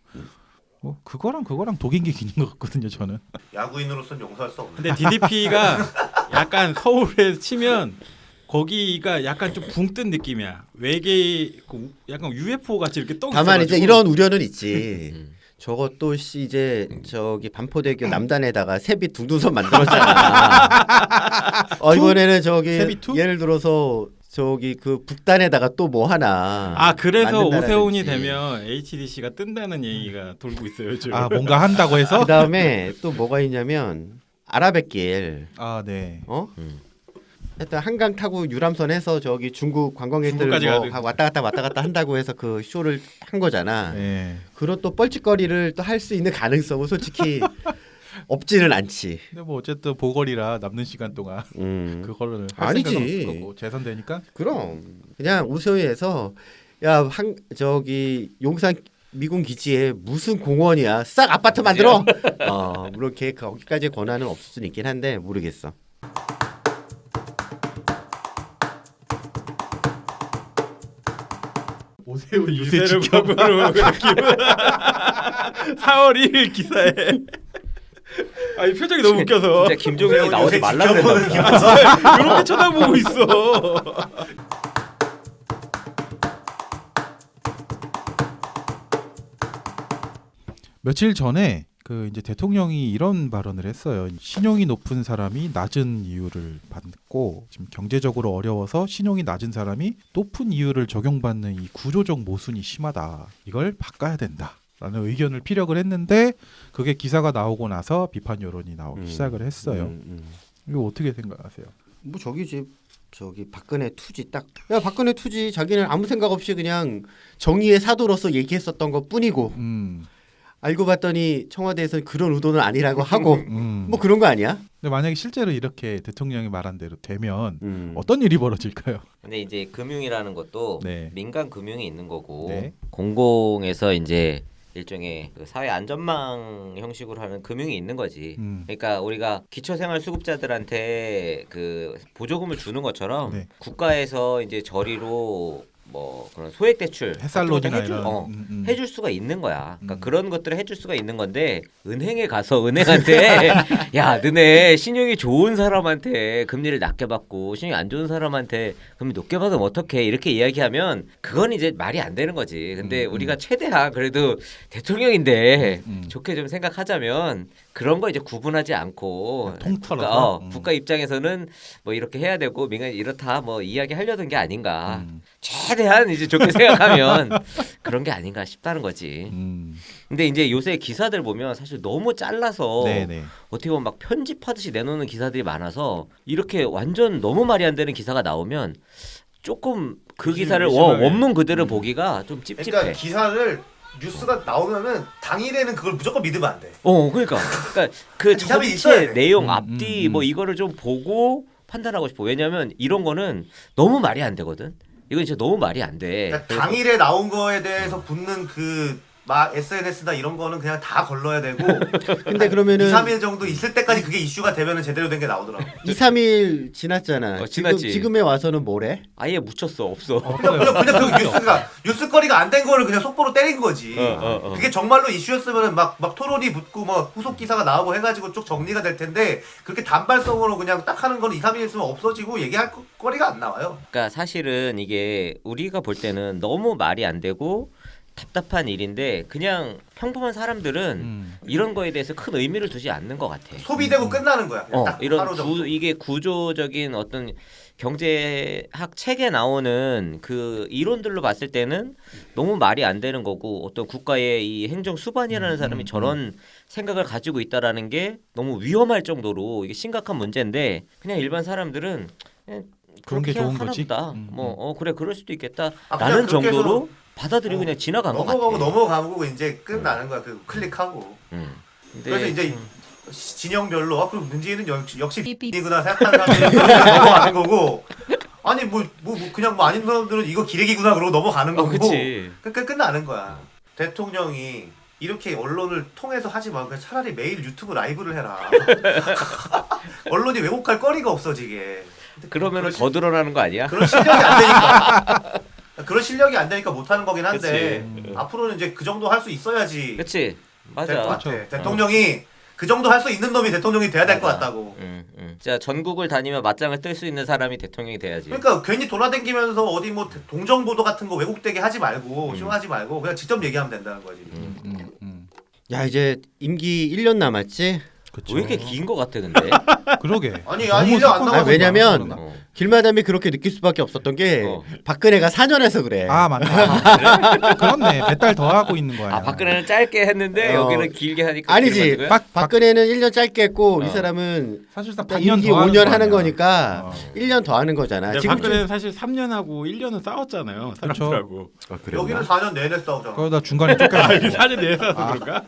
뭐 그거랑 독인 게 기는 것 같거든요. 저는. 야구인으로서는 용서할 수 없는. 근데 DDP가 약간 서울에 치면 거기가 약간 좀 붕 뜬 느낌이야. 외계 약간 UFO 같이 이렇게 떠. 다만 이제 이런 우려는 있지. 저것도 이제 저기 반포대교 남단에다가 세빛 둥둥섬 만들었잖아. 이번에는 저기 세빛 투? 예를 들어서 저기 그 북단에다가 또 뭐 하나. 아 그래서 만든다라든지. 오세훈이 되면 HDC가 뜬다는 얘기가 돌고 있어요. 지금. 아 뭔가 한다고 해서. 그다음에 또 뭐가 있냐면 아라뱃길. 아 네. 하여튼 한강 타고 유람선 해서 저기 중국 관광객들 중국까지 뭐 가든. 왔다 갔다 한다고 해서 그 쇼를 한 거잖아. 네. 그런 또 뻘짓거리를 또 할 수 있는 가능성은 솔직히 없지는 않지. 근데 뭐 어쨌든 보궐이라 남는 시간 동안 그거를 할 아니지. 생각은 없을 거고 재선되니까. 그럼 그냥 우소희에서 야 저기 용산 미군 기지에 무슨 공원이야? 싹 아파트 만들어. 물론 걔 거기까지 권한은 없을 수는 있긴 한데 모르겠어. 오세훈 유세를 법으로 4월 1일 기사에. 아이 표정이 너무 웃겨서 진짜 김종인이 나오지 요새 말라 지켜보는 그랬나 이렇게 쳐다보고 있어. 며칠 전에 그 이제 대통령이 이런 발언을 했어요. 신용이 높은 사람이 낮은 이유를 받고 지금 경제적으로 어려워서 신용이 낮은 사람이 높은 이유를 적용받는 이 구조적 모순이 심하다. 이걸 바꿔야 된다라는 의견을 피력을 했는데 그게 기사가 나오고 나서 비판 여론이 나오기 시작을 했어요. 이거 어떻게 생각하세요? 뭐 저기 박근혜 투지 딱. 야 박근혜 투지 자기는 아무 생각 없이 그냥 정의의 사도로서 얘기했었던 것 뿐이고 알고 봤더니 청와대에서는 그런 의도는 아니라고 하고 뭐 그런 거 아니야? 근데 만약에 실제로 이렇게 대통령이 말한 대로 되면 어떤 일이 벌어질까요? 근데 이제 금융이라는 것도 네. 민간 금융이 있는 거고 네. 공공에서 이제 일종의 그 사회 안전망 형식으로 하는 금융이 있는 거지. 그러니까 우리가 기초생활수급자들한테 그 보조금을 주는 것처럼 네. 국가에서 이제 저리로 뭐 그런 소액 대출 햇살론이나 해줄, 이런 해줄 수가 있는 거야. 그러니까 그런 것들을 해줄 수가 있는 건데 은행에 가서 은행한테 야 너네 신용이 좋은 사람한테 금리를 낮게 받고 신용이 안 좋은 사람한테 금리 높게 받으면 어떡해 이렇게 이야기하면 그건 이제 말이 안 되는 거지. 근데 우리가 최대한 그래도 대통령인데 좋게 좀 생각하자면 그런 거 이제 구분하지 않고 통틀어서 국가 입장에서는 뭐 이렇게 해야 되고 민간이 이렇다 뭐 이야기하려던 게 아닌가. 최대한 이제 좋게 생각하면 그런 게 아닌가 싶다는 거지. 근데 이제 요새 기사들 보면 사실 너무 잘라서 네네. 어떻게 보면 막 편집하듯이 내놓는 기사들이 많아서 이렇게 완전 너무 말이 안 되는 기사가 나오면 조금 그 기사를 원문 그대로 보기가 좀 찝찝해. 그러니까 기사를 뉴스가 나오면은 당일에는 그걸 무조건 믿으면 안 돼. 그러니까 그 기사가 있어야 전체 돼. 내용 앞뒤 뭐 이거를 좀 보고 판단하고 싶어. 왜냐면 이런 거는 너무 말이 안 되거든. 이건 진짜 너무 말이 안 돼. 그러니까 당일에 나온 거에 대해서 붙는 그 SNS나 이런 거는 그냥 다 걸러야 되고 근데 그러면은 2, 3일 정도 있을 때까지 그게 이슈가 되면은 제대로 된 게 나오더라고. 2, 3일 지났잖아. 지났지. 지금에 와서는 뭐래? 아예 묻혔어. 없어. 그냥 그 뉴스거리가 안 된 거를 그냥 속보로 때린 거지. 그게 정말로 이슈였으면은 막 토론이 붙고 뭐 후속 기사가 나오고 해가지고 쭉 정리가 될 텐데 그렇게 단발성으로 그냥 딱 하는 거는 2, 3일 있으면 없어지고 얘기할 거리가 안 나와요. 그러니까 사실은 이게 우리가 볼 때는 너무 말이 안 되고 답답한 일인데 그냥 평범한 사람들은 이런 거에 대해서 큰 의미를 두지 않는 것 같아. 소비되고 끝나는 거야. 그냥 딱 이런 하루 정도. 이게 구조적인 어떤 경제학 책에 나오는 그 이론들로 봤을 때는 너무 말이 안 되는 거고 어떤 국가의 이 행정 수반이라는 사람이 저런 생각을 가지고 있다라는 게 너무 위험할 정도로 이게 심각한 문제인데 그냥 일반 사람들은 그냥 그런 게 그렇게 좋은 거지. 생각하나 보다. 그래 그럴 수도 그냥 있겠다라는 그렇게 해서 정도로 받아들이고 그냥 지나간 것 같아. 넘어가고 이제 끝나는 거야. 그 클릭하고. 근데 그래서 이제 진영별로 그럼 문재인은 역시 이구나 생각하는 사람들이 넘어가는 거고 아니 뭐 그냥 뭐 아닌 사람들은 이거 기레기구나 그러고 넘어가는 거고 그치. 끝나는 거야. 대통령이 이렇게 언론을 통해서 하지 말고 그냥 차라리 매일 유튜브 라이브를 해라. 언론이 왜곡할 거리가 없어지게. 그러면은 더 드러나는 거 아니야? 그런 실력이 안 되니까. 그런 실력이 안 되니까 못 하는 거긴 한데 그치. 앞으로는 이제 그 정도 할 수 있어야지 그치 될 것 맞아. 같아. 그렇죠. 대통령이 그 정도 할 수 있는 놈이 대통령이 돼야 될 것 맞아. 같다고. 자 전국을 다니며 맞짱을 뜰 수 있는 사람이 대통령이 돼야지. 그러니까 괜히 돌아다니면서 어디 뭐 동정 보도 같은 거 왜곡되게 하지 말고 쇼하지 말고 그냥 직접 얘기하면 된다는 거지. 야 이제 임기 1년 남았지. 그쵸. 왜 이렇게 긴 거 같아 근데? 그러게. 아니, 너무 1년 안 사건 남았어. 왜냐면 어. 길마담이 그렇게 느낄 수밖에 없었던 게 어. 박근혜가 4년 해서 그래. 아 맞다. 그렇네. 몇 달 더 하고 있는 거야. 아 박근혜는 짧게 했는데 어. 여기는 길게 하니까 아니지. 길게 만든 거야? 박근혜는 1년 짧게 했고 어. 이 사람은 사실상 일단 반년 임기 더 5년 거 하는 아니야. 거니까 어. 1년 더 하는 거잖아. 근데 지금 박근혜는 사실 3년하고 1년은 싸웠잖아요. 사람들하고. 여기는 4년 내내 싸우잖아. 그러다 중간에 아, 쫓겨나. 이게 사실 내에서 그런가?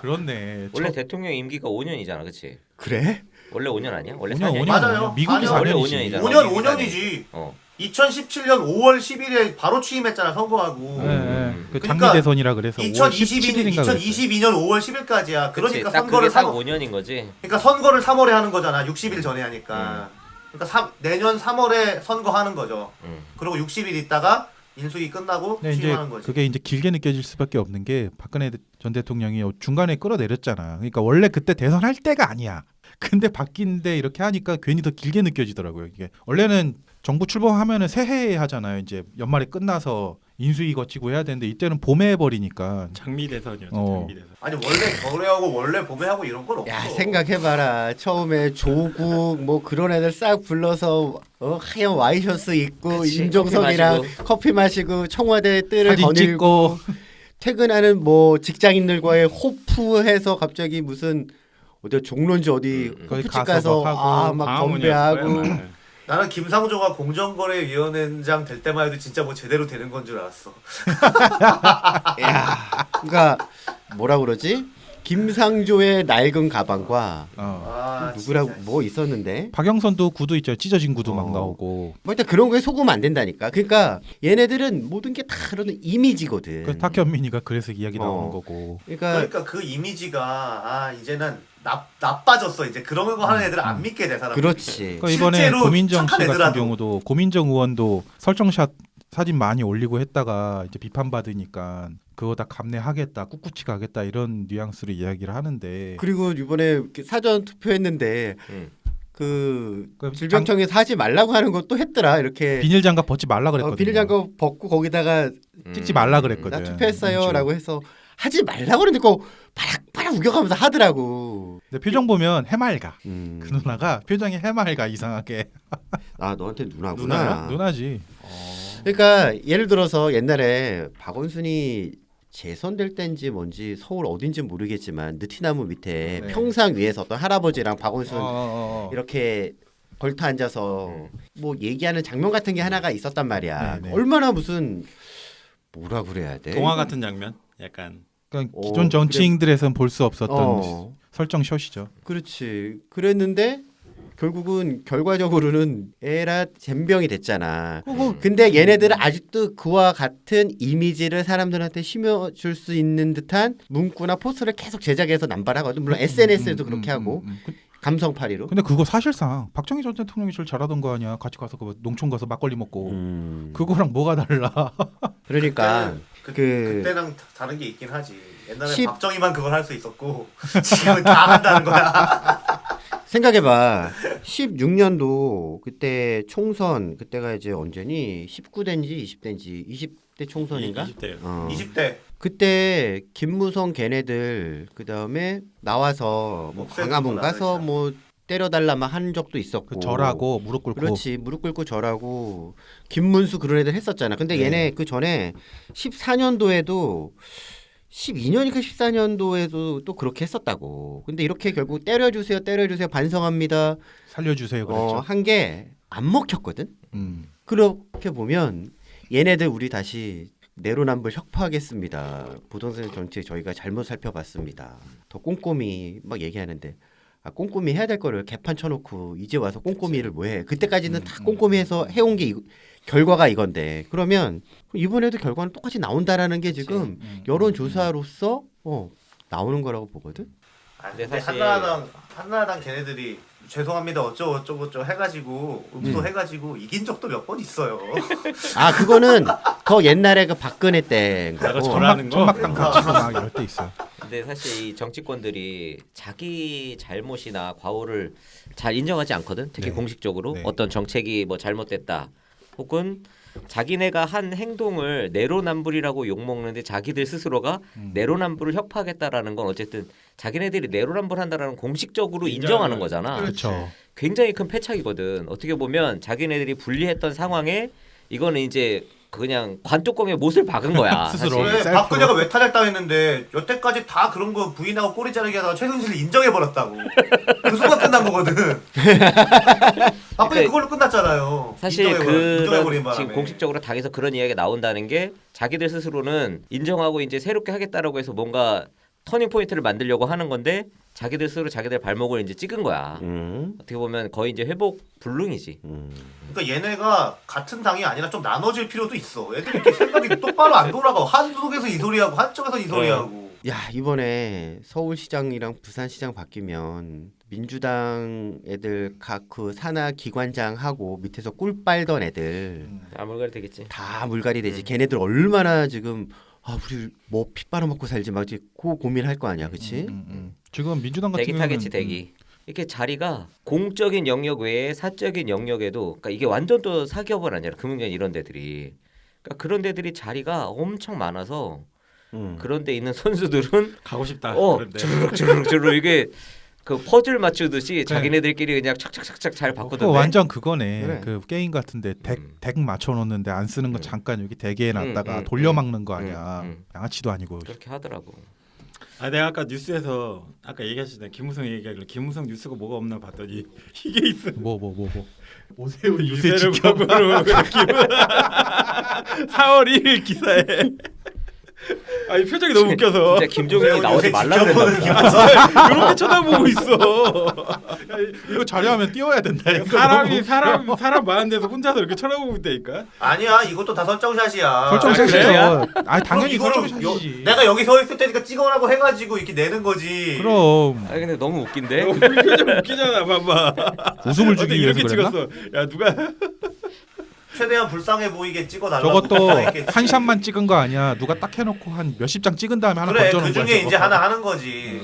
그렇네. 원래 대통령 임기가 5년이잖아, 그렇지? 그래? 원래 5년 아니야? 원래 5년, 4년. 맞아요. 미국이 4년. 4년이지. 원래 5년이잖아. 5년 미국이 5년이지. 어. 2017년 5월 10일에 바로 취임했잖아 선거하고. 네, 네. 그 장미 그러니까 대선이라 그래서 2022년 5월 5월 10일까지야. 그치, 그러니까 딱 선거를 그게 딱 3월, 5년인 거지. 그러니까 선거를 3월에 하는 거잖아. 60일 전에 하니까. 그러니까 내년 3월에 선거하는 거죠. 그리고 60일 있다가 인수위 끝나고 네, 이제 취임하는 거지. 그게 이제 길게 느껴질 수밖에 없는 게 박근혜 전 대통령이 중간에 끌어내렸잖아. 그러니까 원래 그때 대선할 때가 아니야. 근데 바뀐데 이렇게 하니까 괜히 더 길게 느껴지더라고요. 이게 원래는 정부 출범하면은 새해에 하잖아요. 이제 연말에 끝나서 인수위 거치고 해야 되는데 이때는 봄에 해버리니까. 장미 대선이었죠. 어. 장미 대선. 아니 원래 겨울에하고 원래 봄에하고 이런 건 없어. 야 생각해봐라. 처음에 조국 뭐 그런 애들 싹 불러서 하얀 와이셔츠 입고 그치, 임종석이랑 커피 마시고 청와대 뜰을 사진 거닐고 찍고 퇴근하는 뭐 직장인들과의 호프해서 갑자기 무슨 어디 종론지 어디 거기 호프집 가서 가서 뭐 하고 막 광화문이었을 건배하고 거야, 아마. 나는 김상조가 공정거래위원회장 될 때만 해도 진짜 뭐 제대로 되는 건 줄 알았어. 야, 그러니까 뭐라 그러지? 김상조의 낡은 가방과 누구라고 진짜. 뭐 있었는데 박영선도 구두 있죠. 찢어진 구두 막 어. 나오고. 뭐 일단 그런 거에 속으면 안 된다니까. 그러니까 얘네들은 모든 게 다 그런 이미지거든. 그 탁현민이가 그래서 이야기 나온 어. 거고. 그러니까 그러니까 그 이미지가 이제는 나빠졌어. 이제 그런 거 하는 애들은 안 믿게 돼 사람. 그렇지. 그러니까 이번에 실제로 고민정 씨 착한 같은 애들하고. 경우도 고민정 의원도 설정샷 사진 많이 올리고 했다가 이제 비판 받으니까 그거 다 감내하겠다, 꿋꿋이 가겠다 이런 뉘앙스로 이야기를 하는데. 그리고 이번에 이렇게 사전 투표했는데 그 그 질병청에서 하지 말라고 하는 것도 했더라. 이렇게 비닐 장갑 벗지 말라 그랬거든요. 비닐 장갑 벗고 거기다가 찍지 말라 그랬거든. 나 투표했어요라고 해서 하지 말라고 그러는데 꼭 바락바락 우겨가면서 하더라고. 근데 표정 보면 해맑아. 음. 그 누나가 표정이 해맑아 이상하게. 아 너한테 누나구나. 누나야? 누나지. 그러니까 예를 들어서 옛날에 박원순이 재선될 때인지 뭔지 서울 어딘지 모르겠지만 느티나무 밑에 네. 평상 위에서 어떤 할아버지랑 박원순 이렇게 이렇게 걸터 앉아서 뭐 얘기하는 장면 같은 게 하나가 있었단 말이야. 네, 네. 얼마나 무슨 뭐라 그래야 돼? 동화 같은 장면. 약간 그러니까 어, 기존 정치인들에선 볼 수 없었던 어, 설정 숏이죠. 그렇지. 그랬는데 결국은 결과적으로는 에라 잼병이 됐잖아. 근데 얘네들은 아직도 그와 같은 이미지를 사람들한테 심어줄 수 있는 듯한 문구나 포스를 계속 제작해서 남발하거든. 물론 SNS에도 그렇게 하고 감성파리로. 근데 그거 사실상 박정희 전 대통령이 제일 잘하던 거 아니야? 같이 가서 그 농촌 가서 막걸리 먹고 그거랑 뭐가 달라? 그러니까 그때랑 다른 게 있긴 하지. 옛날에 10 박정희만 그걸 할 수 있었고 지금은 다 한다는 거야. 생각해봐. 16년도 그때 총선 그때가 이제 언제니? 19대인지 20대인지 20대 총선인가? 20대요. 20대 그때 김무성 걔네들 그 다음에 나와서 뭐 목소리 광화문 듣고 가서 나가자. 뭐 때려달라 막 한 적도 있었고. 그 절하고 무릎 꿇고. 그렇지 무릎 꿇고 절하고 김문수 그런 애들 했었잖아. 근데 얘네 그 전에 14년도에도 12년인가 14년도에도 또 그렇게 했었다고. 근데 이렇게 결국 때려주세요 반성합니다. 살려주세요 그랬죠. 한 게 안 먹혔거든. 그렇게 보면 얘네들 우리 다시 내로남불 혁파하겠습니다. 부동산 정책 저희가 잘못 살펴봤습니다. 더 꼼꼼히 막 얘기하는데 꼼꼼히 해야 될 거를 개판 쳐놓고 이제 와서 꼼꼼히를 뭐해. 그때까지는 다 꼼꼼히 해서 해온 게 결과가 이건데 그러면 이번에도 결과는 똑같이 나온다라는 게 지금 여론조사로서 나오는 거라고 보거든. 근데 근데 사실 한나라당 걔네들이 죄송합니다 어쩌고 해가지고 해가지고 이긴 적도 몇 번 있어요. 아 그거는 더 옛날에 그 박근혜 때인 내가 거고. 전화하는 거. 천막당 다치고 막 이럴 때 있어요. 근데 사실 이 정치권들이 자기 잘못이나 과오를 잘 인정하지 않거든. 특히 네. 공식적으로 네. 어떤 정책이 뭐 잘못됐다. 혹은 자기네가 한 행동을 내로남불이라고 욕먹는데 자기들 스스로가 내로남불을 협파하겠다라는 건 어쨌든 자기네들이 내로남불한다라는 공식적으로 인정하는 거잖아. 그렇죠. 굉장히 큰 패착이거든. 어떻게 보면 자기네들이 불리했던 상황에 이거는 이제 그냥 관뚜껑에 못을 박은 거야. 스스로. 사실. 왜 셀프로. 박근혜가 왜 타락당했는데 여태까지 다 그런 거 부인하고 꼬리 자르기 하다가 최순실을 인정해버렸다고. 그 순간 끝난 거거든. 박근혜 그걸로 끝났잖아요. 사실 인정해버린 그 바람에. 지금 공식적으로 당에서 그런 이야기가 나온다는 게 자기들 스스로는 인정하고 이제 새롭게 하겠다라고 해서 뭔가 터닝 포인트를 만들려고 하는 건데 자기들 스스로 자기들 발목을 이제 찍은 거야. 어떻게 보면 거의 이제 회복 불능이지. 그러니까 얘네가 같은 당이 아니라 좀 나눠질 필요도 있어. 애들이 이렇게 생각이 똑바로 안 돌아가. 한쪽에서 이 소리하고 한쪽에서 이 소리하고. 야 이번에 서울시장이랑 부산시장 바뀌면 민주당 애들 각 그 산하 기관장하고 밑에서 꿀 빨던 애들 아물가리 되겠지. 다 물갈이 되지. 걔네들 얼마나 지금 아 우리 뭐 피 빨아먹고 살지 막 이제 그 고민할 거 아니야, 그렇지? 지금 민주당 같은 대기 경우는 타겠지 대기. 이렇게 자리가 공적인 영역 외에 사적인 영역에도 그러니까 이게 완전 또 사기업은 아니라 금융권 이런 데들이 그러니까 그런 데들이 자리가 엄청 많아서 그런 데 있는 선수들은 가고 싶다. 그런데. 주르륵 이게 그 퍼즐 맞추듯이 자기네들끼리 그냥 착착착착 잘 그거 바꾸던데. 완전 그거네. 그래. 그 게임 같은데 덱 맞춰놓는데 안 쓰는 거 잠깐 여기 덱에 놨다가 음, 돌려막는 거 아니야. 음. 양아치도 아니고. 그렇게 하더라고. 아 내가 아까 뉴스에서 아까 얘기하시던 김무성 얘기하길래 김무성 뉴스가 뭐가 없나 봤더니 이게 있어. 뭐. 오세훈 유세 유세를 지켜. 벽으로 4월 1일 기사에. 아 이 표정이 너무 웃겨서 진짜 김종인이 나오지 말라 그랬나 이렇게 쳐다보고 있어. 이거 자료하면 띄워야 된다. 이거 사람 많은 데서 혼자서 이렇게 쳐다보고 있다니까. 아니야 이것도 다 설정샷이야. 설정샷이죠. 아 그럼 당연히 이거를 설정샷이지. 내가 여기 서 있을 테니까 찍어라고 해가지고 이렇게 내는 거지. 그럼 아 근데 너무 웃긴데. 표정 웃기잖아, 봐봐. 웃음을 주기 위해서 이렇게 그랬나? 찍었어. 야 누가 최대한 불쌍해 보이게 찍어달라고. 저것도 부탁했겠지. 한 샷만 찍은 거 아니야. 누가 딱 해놓고 한 몇십 장 찍은 다음에 하나 그래 건져놓은 그 거야. 중에 저거. 이제 하나 하는 거지.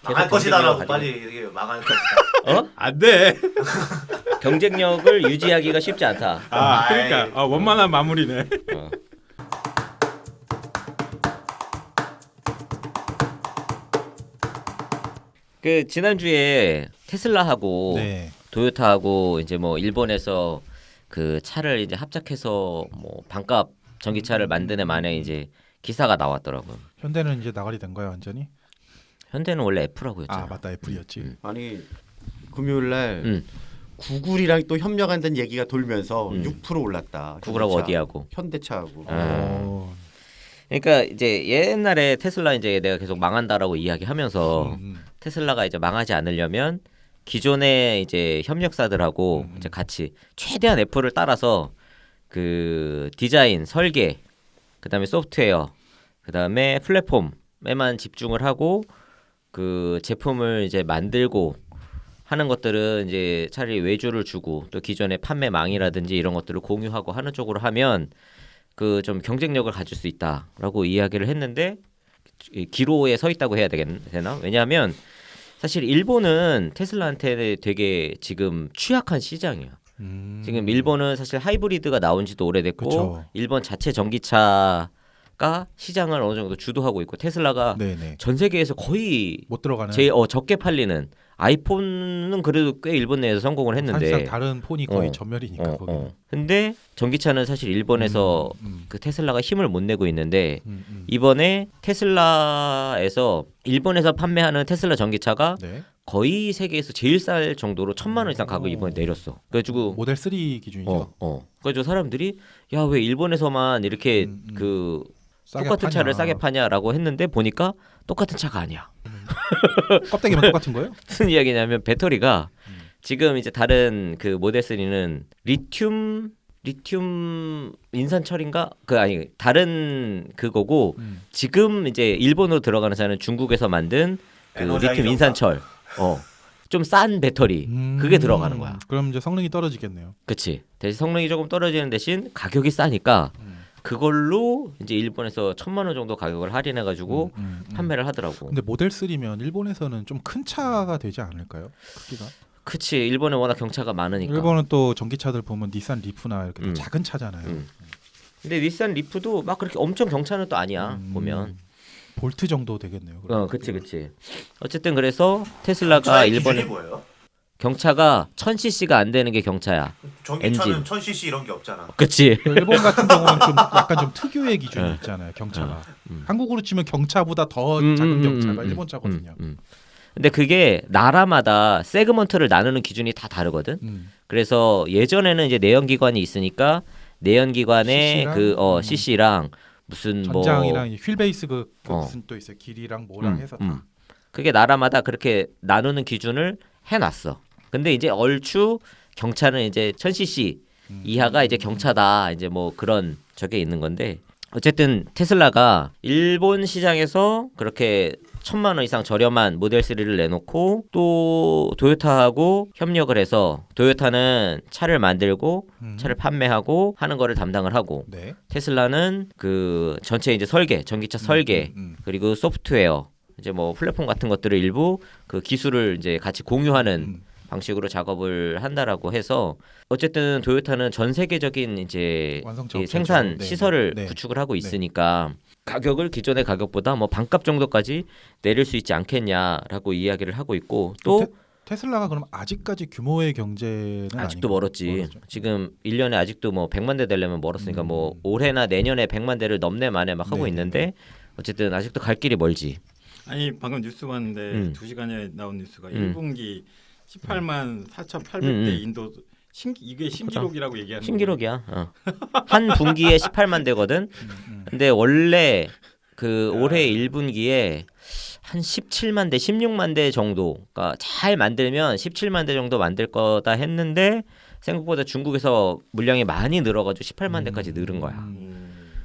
망할 것이다라고 가지고. 빨리 이게 망할 것이다. 어? 안 돼. 경쟁력을 유지하기가 쉽지 않다. 아 그러니까 원만한 마무리네. 어. 그 지난주에 테슬라하고 네. 도요타하고 이제 뭐 일본에서 그 차를 이제 합작해서 뭐 반값 전기차를 만드는 만에 이제 기사가 나왔더라고요. 현대는 이제 나가리 된 거야 완전히. 현대는 원래 F라고 했잖아. 아 맞다 애플이었지. 아니 금요일 날 응. 구글이랑 또 협력한다는 얘기가 돌면서 6% 올랐다. 구글하고 현대차. 어디하고? 현대차하고. 어. 그러니까 이제 옛날에 테슬라 이제 내가 계속 망한다라고 이야기하면서 테슬라가 이제 망하지 않으려면 기존의 이제 협력사들하고 이제 같이 최대한 애플을 따라서 그 디자인, 설계, 그다음에 소프트웨어, 그다음에 플랫폼에만 집중을 하고 그 제품을 이제 만들고 하는 것들은 이제 차라리 외주를 주고 또 기존의 판매망이라든지 이런 것들을 공유하고 하는 쪽으로 하면 그 좀 경쟁력을 가질 수 있다라고 이야기를 했는데 기로에 서 있다고 해야 되나? 왜냐하면 사실 일본은 테슬라한테 되게 지금 취약한 시장이야. 지금 일본은 사실 하이브리드가 나온 지도 오래됐고 그쵸. 일본 자체 전기차가 시장을 어느 정도 주도하고 있고 테슬라가 네네. 전 세계에서 거의 못 들어가는. 제일 적게 팔리는 아이폰은 그래도 꽤 일본 내에서 성공을 했는데 사실상 다른 폰이 거의 어, 전멸이니까 거기. 근데 전기차는 사실 일본에서 그 테슬라가 힘을 못 내고 있는데 이번에 테슬라에서 일본에서 판매하는 테슬라 전기차가 네. 거의 세계에서 제일 쌀 정도로 1,000만 원 이상 가격이 이번에 내렸어. 그래가지고 모델 3 기준이죠. 그래가지고 사람들이 야 왜 일본에서만 이렇게 그 싸게 똑같은 파냐. 차를 싸게 파냐라고 했는데 보니까 똑같은 차가 아니야. 껍데기만 똑같은 거예요? 무슨 이야기냐면 배터리가 지금 이제 다른 그 모델 3는 리튬 리튬 인산철인가? 그 아니 다른 그거고 음. 지금 이제 일본으로 들어가는 차는 중국에서 만든 그 에너자이저인가? 리튬 인산철. 좀 싼 배터리 그게 들어가는 거야. 그럼 이제 성능이 떨어지겠네요. 그치. 대신 성능이 조금 떨어지는 대신 가격이 싸니까 그걸로 이제 일본에서 1,000만 원 정도 가격을 할인해가지고 판매를 하더라고. 근데 모델 3면 일본에서는 좀 큰 차가 되지 않을까요? 크기가? 그치. 일본에 워낙 경차가 많으니까. 일본은 또 전기차들 보면 니산 리프나 이렇게 음. 작은 차잖아요. 근데 닛산 리프도 막 그렇게 엄청 경차는 또 아니야. 보면. 볼트 정도 되겠네요. 그럼. 그치. 어쨌든 그래서 테슬라가 경차의 일본에 기준이 뭐예요? 경차가 1000cc가 안 되는 게 경차야. 전기차는 엔진. 1000cc 이런 게 없잖아. 그치. 일본 같은 경우는 좀 약간 좀 특유의 기준이 네. 있잖아요. 경차가. 한국으로 치면 경차보다 더 작은 경차가 일본 차거든요. 근데 그게 나라마다 세그먼트를 나누는 기준이 다 다르거든. 그래서 예전에는 이제 내연기관이 있으니까 내연기관의 CC 랑? 그 CC랑 무슨 뭐 전장이랑 휠 베이스 그 어. 무슨 또 있어요. 길이랑 뭐랑 해서 다. 그게 나라마다 그렇게 나누는 기준을 해놨어. 근데 이제 얼추 경차는 이제 1000cc 이하가 이제 경차다. 이제 뭐 그런 저게 있는 건데 어쨌든 테슬라가 일본 시장에서 그렇게 1,000만 원 이상 저렴한 모델 3를 내놓고 또 도요타하고 협력을 해서 도요타는 차를 만들고 차를 판매하고 하는 거를 담당을 하고 네. 테슬라는 그 전체 이제 설계, 전기차 설계 그리고 소프트웨어 이제 뭐 플랫폼 같은 것들을 일부 그 기술을 이제 같이 공유하는 방식으로 작업을 한다라고 해서 어쨌든 도요타는 전 세계적인 이제 완성차 이 업체죠. 생산 네. 시설을 네. 구축을 하고 있으니까 가격을 기존의 가격보다 뭐 반값 정도까지 내릴 수 있지 않겠냐라고 이야기를 하고 있고 또 테슬라가 그럼 아직까지 규모의 경제는 아직도 아닌가요? 멀었지. 멀었죠. 지금 1년에 아직도 뭐 100만 대 되려면 멀었으니까 뭐 올해나 내년에 100만 대를 넘네 만에 막 하고 네네네. 있는데 어쨌든 아직도 갈 길이 멀지. 아니 방금 뉴스 봤는데 2시간에 나온 뉴스가 1분기 18만 4,800대 인도 이게 신기록이라고 얘기하는 신기록이야. 한 분기에 18만 대거든. 근데 원래 그 올해 1분기에 한 17만 대, 16만 대 정도. 그러니까 잘 만들면 17만 대 정도 만들 거다 했는데 생각보다 중국에서 물량이 많이 늘어가지고 18만 대까지 늘은 거야.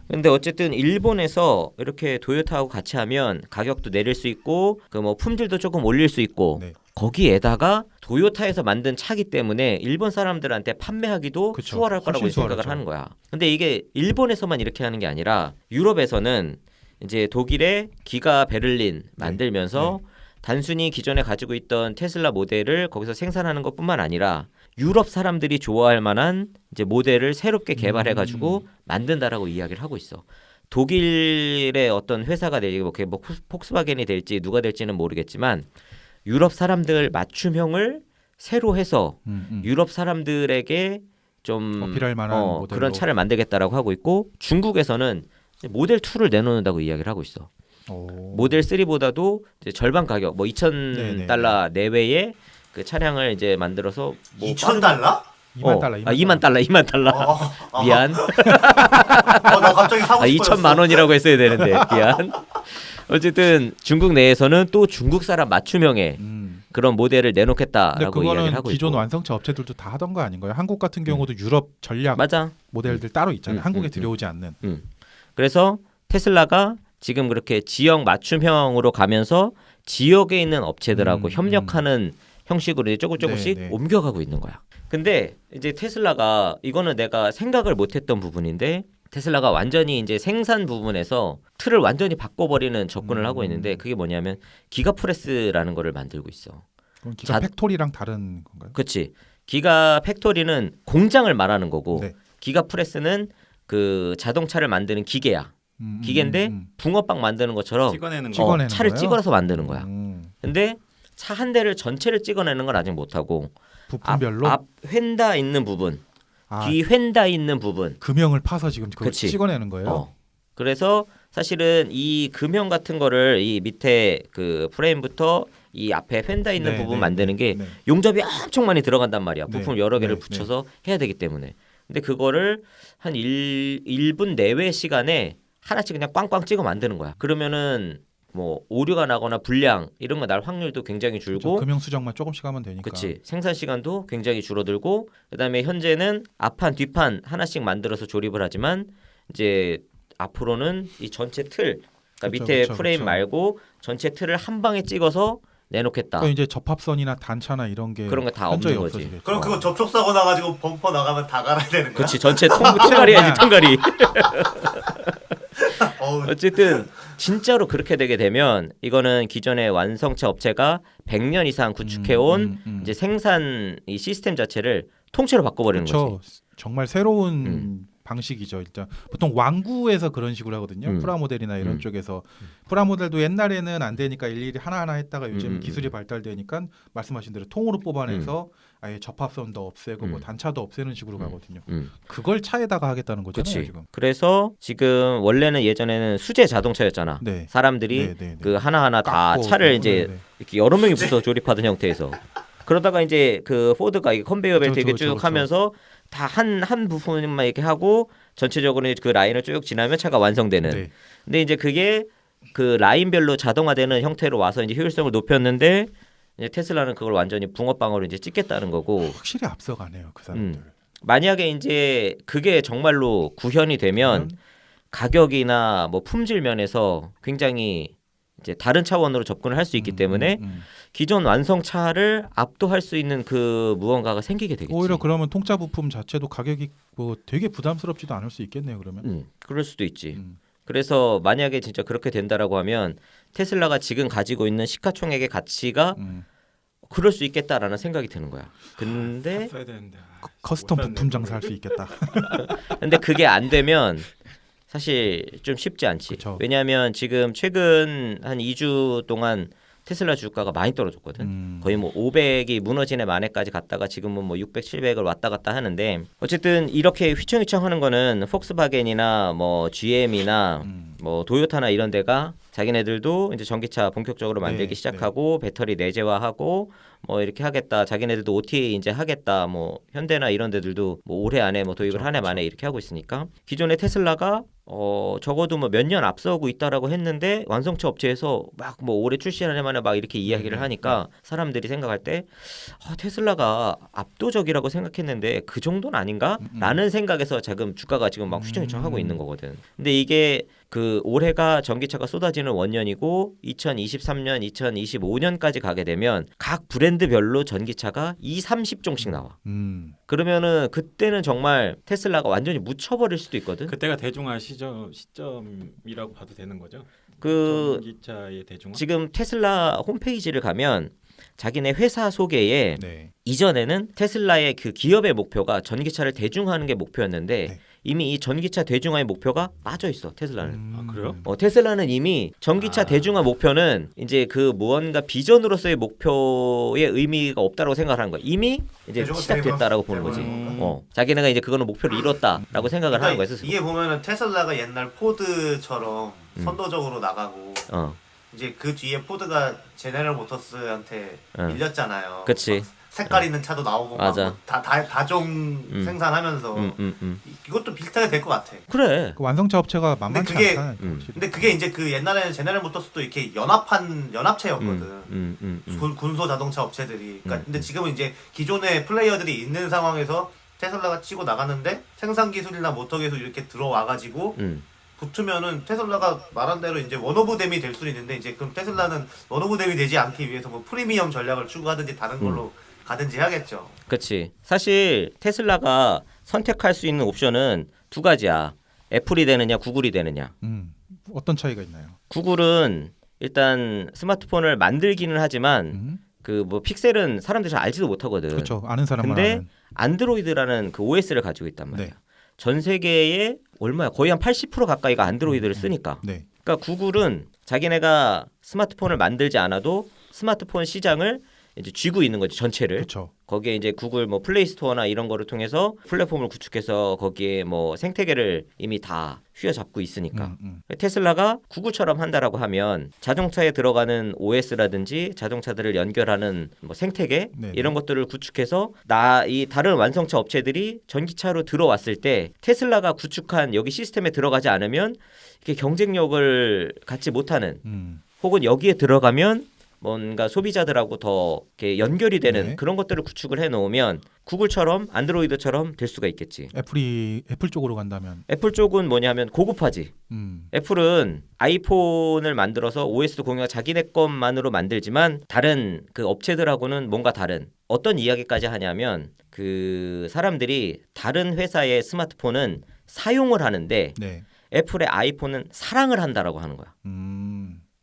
근데 어쨌든 일본에서 이렇게 도요타하고 같이 하면 가격도 내릴 수 있고 그 뭐 품질도 조금 올릴 수 있고 네. 거기에다가 도요타에서 만든 차기 때문에 일본 사람들한테 판매하기도 그쵸. 수월할 거라고 훨씬 생각을 수월하죠. 하는 거야. 근데 이게 일본에서만 이렇게 하는 게 아니라 유럽에서는 이제 독일의 기가 베를린 만들면서 단순히 기존에 가지고 있던 테슬라 모델을 거기서 생산하는 것뿐만 아니라 유럽 사람들이 좋아할 만한 이제 모델을 새롭게 개발해 가지고 만든다라고 이야기를 하고 있어. 독일의 어떤 회사가 될지 뭐 폭스바겐이 될지 누가 될지는 모르겠지만 유럽 사람들 맞춤형을 새로 해서 유럽 사람들에게 좀 어필할 만한 모델로. 그런 차를 만들겠다라고 하고 있고 중국에서는 모델 2를 내놓는다고 이야기를 하고 있어. 오. 모델 3보다도 이제 절반 가격 뭐 2,000달러 내외의 그 차량을 이제 만들어서 뭐 2,000달러? 2만 달러. 2만 달러, 2만 달러. 미안. 나 갑자기 사고 싶어졌어. 2천만 원이라고 했어야 되는데 미안. 어쨌든 중국 내에서는 또 중국 사람 맞춤형의 그런 모델을 근데 내놓겠다라고 이야기를 그거는 하고 기존 있고. 완성차 업체들도 다 하던 거 아닌가요? 한국 같은 경우도 유럽 전략 맞아. 모델들 따로 있잖아요. 한국에 음. 들여오지 않는. 그래서 테슬라가 지금 그렇게 지역 맞춤형으로 가면서 지역에 있는 업체들하고 협력하는 형식으로 이제 조금씩 네, 네. 옮겨가고 있는 거야. 근데 이제 테슬라가 이거는 내가 생각을 못했던 부분인데 테슬라가 완전히 이제 생산 부분에서 틀을 완전히 바꿔버리는 접근을 하고 있는데 그게 뭐냐면 기가프레스라는 거를 만들고 있어. 그럼 기가 팩토리랑 다른 건가요? 그렇지. 기가 팩토리는 공장을 말하는 거고 네. 기가프레스는 그 자동차를 만드는 기계야. 기계인데 붕어빵 만드는 것처럼 찍어내는 거. 찍어내는 차를 거예요? 찍어서 만드는 거야. 근데 차 한 대를 전체를 찍어내는 건 아직 못하고 부품별로 앞 휀다 있는 부분, 아, 뒤 휀다 있는 부분. 금형을 파서 지금 그걸 그치. 찍어내는 거예요. 그래서 사실은 이 금형 같은 거를 이 밑에 그 프레임부터 이 앞에 펜다 있는 네, 부분 네, 만드는 게 네. 용접이 엄청 많이 들어간단 말이야. 네, 부품 여러 개를 네, 붙여서 해야 되기 때문에. 근데 그거를 한 1분 내외 시간에 하나씩 그냥 꽝꽝 찍어 만드는 거야. 그러면은 뭐 오류가 나거나 불량 이런 거 날 확률도 굉장히 줄고 금융 수정만 조금씩 하면 되니까. 그치 생산 시간도 굉장히 줄어들고 그다음에 현재는 앞판 뒷판 하나씩 만들어서 조립을 하지만 이제 앞으로는 이 전체 틀 그러니까 그쵸, 밑에 그쵸, 프레임 그쵸. 말고 전체 틀을 한 방에 찍어서 내놓겠다. 그러니까 이제 접합선이나 단차나 이런 게 그런 거 다 현저히 없는 거지. 없어지겠죠. 그럼 그거 접촉사고 나가지고 범퍼 나가면 다 갈아야 되는 거야? 그렇지 전체 통갈이야지 통갈이. 어우, 어쨌든 진짜로 그렇게 되게 되면 이거는 기존의 완성차 업체가 100년 이상 구축해온 이제 생산 이 시스템 자체를 통째로 바꿔버리는 거지. 그렇죠. 정말 새로운 음. 방식이죠. 일단 보통 왕구에서 그런 식으로 하거든요. 프라모델이나 이런 쪽에서 프라모델도 옛날에는 안 되니까 일일이 하나하나 했다가 요즘 기술이 발달되니까 말씀하신 대로 통으로 뽑아내서 아예 접합선도 없애고 뭐 단차도 없애는 식으로 가거든요. 그걸 차에다가 하겠다는 거잖아요, 그치. 지금. 그래서 지금 원래는 예전에는 수제 자동차였잖아. 네. 사람들이 네, 네, 네. 그 하나하나 다 깎고, 차를 네, 이제 네. 이렇게 여러 명이 붙어 조립하던 형태에서 그러다가 이제 그 포드가 이 컨베이어 벨트 이렇게 그렇죠, 쭉 그렇죠. 하면서 다 한 부분만 이렇게 하고 전체적으로 그 라인을 쭉 지나면 차가 완성되는. 네. 근데 이제 그게 그 라인별로 자동화되는 형태로 와서 이제 효율성을 높였는데 이제 테슬라는 그걸 완전히 붕어빵으로 이제 찍겠다는 거고. 확실히 앞서가네요, 그 사람들. 만약에 이제 그게 정말로 구현이 되면 가격이나 뭐 품질 면에서 굉장히 이제 다른 차원으로 접근을 할 수 있기 때문에 기존 완성차를 압도할 수 있는 그 무언가가 생기게 되겠지. 오히려 그러면 통짜 부품 자체도 가격이 뭐 되게 부담스럽지도 않을 수 있겠네요, 그러면. 그럴 수도 있지. 음. 그래서 만약에 진짜 그렇게 된다라고 하면 테슬라가 지금 가지고 있는 시가총액의 가치가 그럴 수 있겠다라는 생각이 드는 거야. 근데 써야 되는데. 커스텀 못 부품 샀네, 장사할 수 있겠다. 근데 그게 안 되면 사실 좀 쉽지 않지. 그쵸. 왜냐하면 지금 최근 한 2주 동안 테슬라 주가가 많이 떨어졌거든. 거의 뭐 500이 무너지는 만에까지 갔다가 지금은 뭐 600, 700을 왔다 갔다 하는데 어쨌든 이렇게 휘청휘청하는 거는 폭스바겐이나 뭐 GM이나 뭐 도요타나 이런 데가 자기네들도 이제 전기차 본격적으로 만들기 네, 시작하고 배터리 내재화하고 뭐 이렇게 하겠다. 자기네들도 OTA 이제 하겠다. 뭐 현대나 이런 데들도 뭐 올해 안에 뭐 도입을 한 해 만에 이렇게 하고 있으니까 기존의 테슬라가 적어도 뭐 몇 년 앞서고 있다라고 했는데 완성차 업체에서 막 뭐 올해 출시한 해 만에 막 이렇게 이야기를 하니까 사람들이 생각할 때 테슬라가 압도적이라고 생각했는데 그 정도는 아닌가? 라는 생각에서 지금 주가가 지금 막 휘청휘청하고 있는 거거든. 근데 이게 그 올해가 전기차가 쏟아지는 원년이고 2023년, 2025년까지 가게 되면 각 브랜드별로 전기차가 30종씩 나와. 그러면은 그때는 정말 테슬라가 완전히 묻혀버릴 수도 있거든. 그때가 대중화 시점이라고 봐도 되는 거죠. 그 전기차의 대중화. 지금 테슬라 홈페이지를 가면 자기네 회사 소개에 네. 이전에는 테슬라의 그 기업의 목표가 전기차를 대중화하는 게 목표였는데 네. 이미 이 전기차 대중화의 목표가 빠져 있어 테슬라는. 아 그래요? 테슬라는 이미 전기차 대중화 목표는 이제 그 무언가 비전으로서의 목표의 의미가 없다라고 생각하는 거야. 이미 이제 대중화 시작됐다라고 보는 거지. 자기네가 이제 그거는 목표를 이뤘다라고 생각을 하는 거야 스스로. 이게 보면은 테슬라가 옛날 포드처럼 선도적으로 나가고 이제 그 뒤에 포드가 제네럴 모터스한테 밀렸잖아요. 그치. 색깔 있는 차도 나오고 맞아. 다종 생산하면서 이것도 비슷하게 될 것 같아. 그래. 그 완성차 업체가 만만치 그게- 않잖아요. 근데 그게 이제 그 옛날에는 제네럴 모터스도 이렇게 연합체였거든. 군소 자동차 업체들이. 그러니까 근데 지금은 이제 기존의 플레이어들이 있는 상황에서 테슬라가 치고 나가는데 생산 기술이나 모터 기술 이렇게 들어와가지고 붙으면은 테슬라가 말한 대로 이제 원오브댐이 될 수 있는데 이제 그럼 테슬라는 원오브댐이 되지 않기 위해서 뭐 프리미엄 전략을 추구하든지 다른 걸로 가든지 해야겠죠. 그렇지. 사실 테슬라가 선택할 수 있는 옵션은 두 가지야. 애플이 되느냐, 구글이 되느냐. 어떤 차이가 있나요? 구글은 일단 스마트폰을 만들기는 하지만 그 뭐 픽셀은 사람들이 잘 알지도 못하거든. 그렇죠. 아는 사람만 근데 아는. 안드로이드라는 그 OS를 가지고 있단 말이야. 네. 전 세계에 얼마야? 거의 한 80% 가까이가 안드로이드를 쓰니까. 네. 그러니까 구글은 자기네가 스마트폰을 만들지 않아도 스마트폰 시장을 이제 쥐고 있는 거지 전체를. 그렇죠. 거기에 이제 구글 뭐 플레이 스토어나 이런 거를 통해서 플랫폼을 구축해서 거기에 뭐 생태계를 이미 다 휘어잡고 있으니까. 테슬라가 구글처럼 한다라고 하면 자동차에 들어가는 OS라든지 자동차들을 연결하는 뭐 생태계 네네. 이런 것들을 구축해서 이 다른 완성차 업체들이 전기차로 들어왔을 때 테슬라가 구축한 여기 시스템에 들어가지 않으면 이게 경쟁력을 갖지 못하는 혹은 여기에 들어가면 뭔가 소비자들하고 더 이렇게 연결이 되는 네. 그런 것들을 구축을 해놓으면 구글처럼 안드로이드처럼 될 수가 있겠지. 애플 쪽으로 간다면 애플 쪽은 뭐냐면 고급화지. 애플은 아이폰을 만들어서 OS 공유가 자기네 것만으로 만들지만 다른 그 업체들하고는 뭔가 다른 어떤 이야기까지 하냐면 그 사람들이 다른 회사의 스마트폰은 사용을 하는데 네. 애플의 아이폰은 사랑을 한다라고 하는 거야.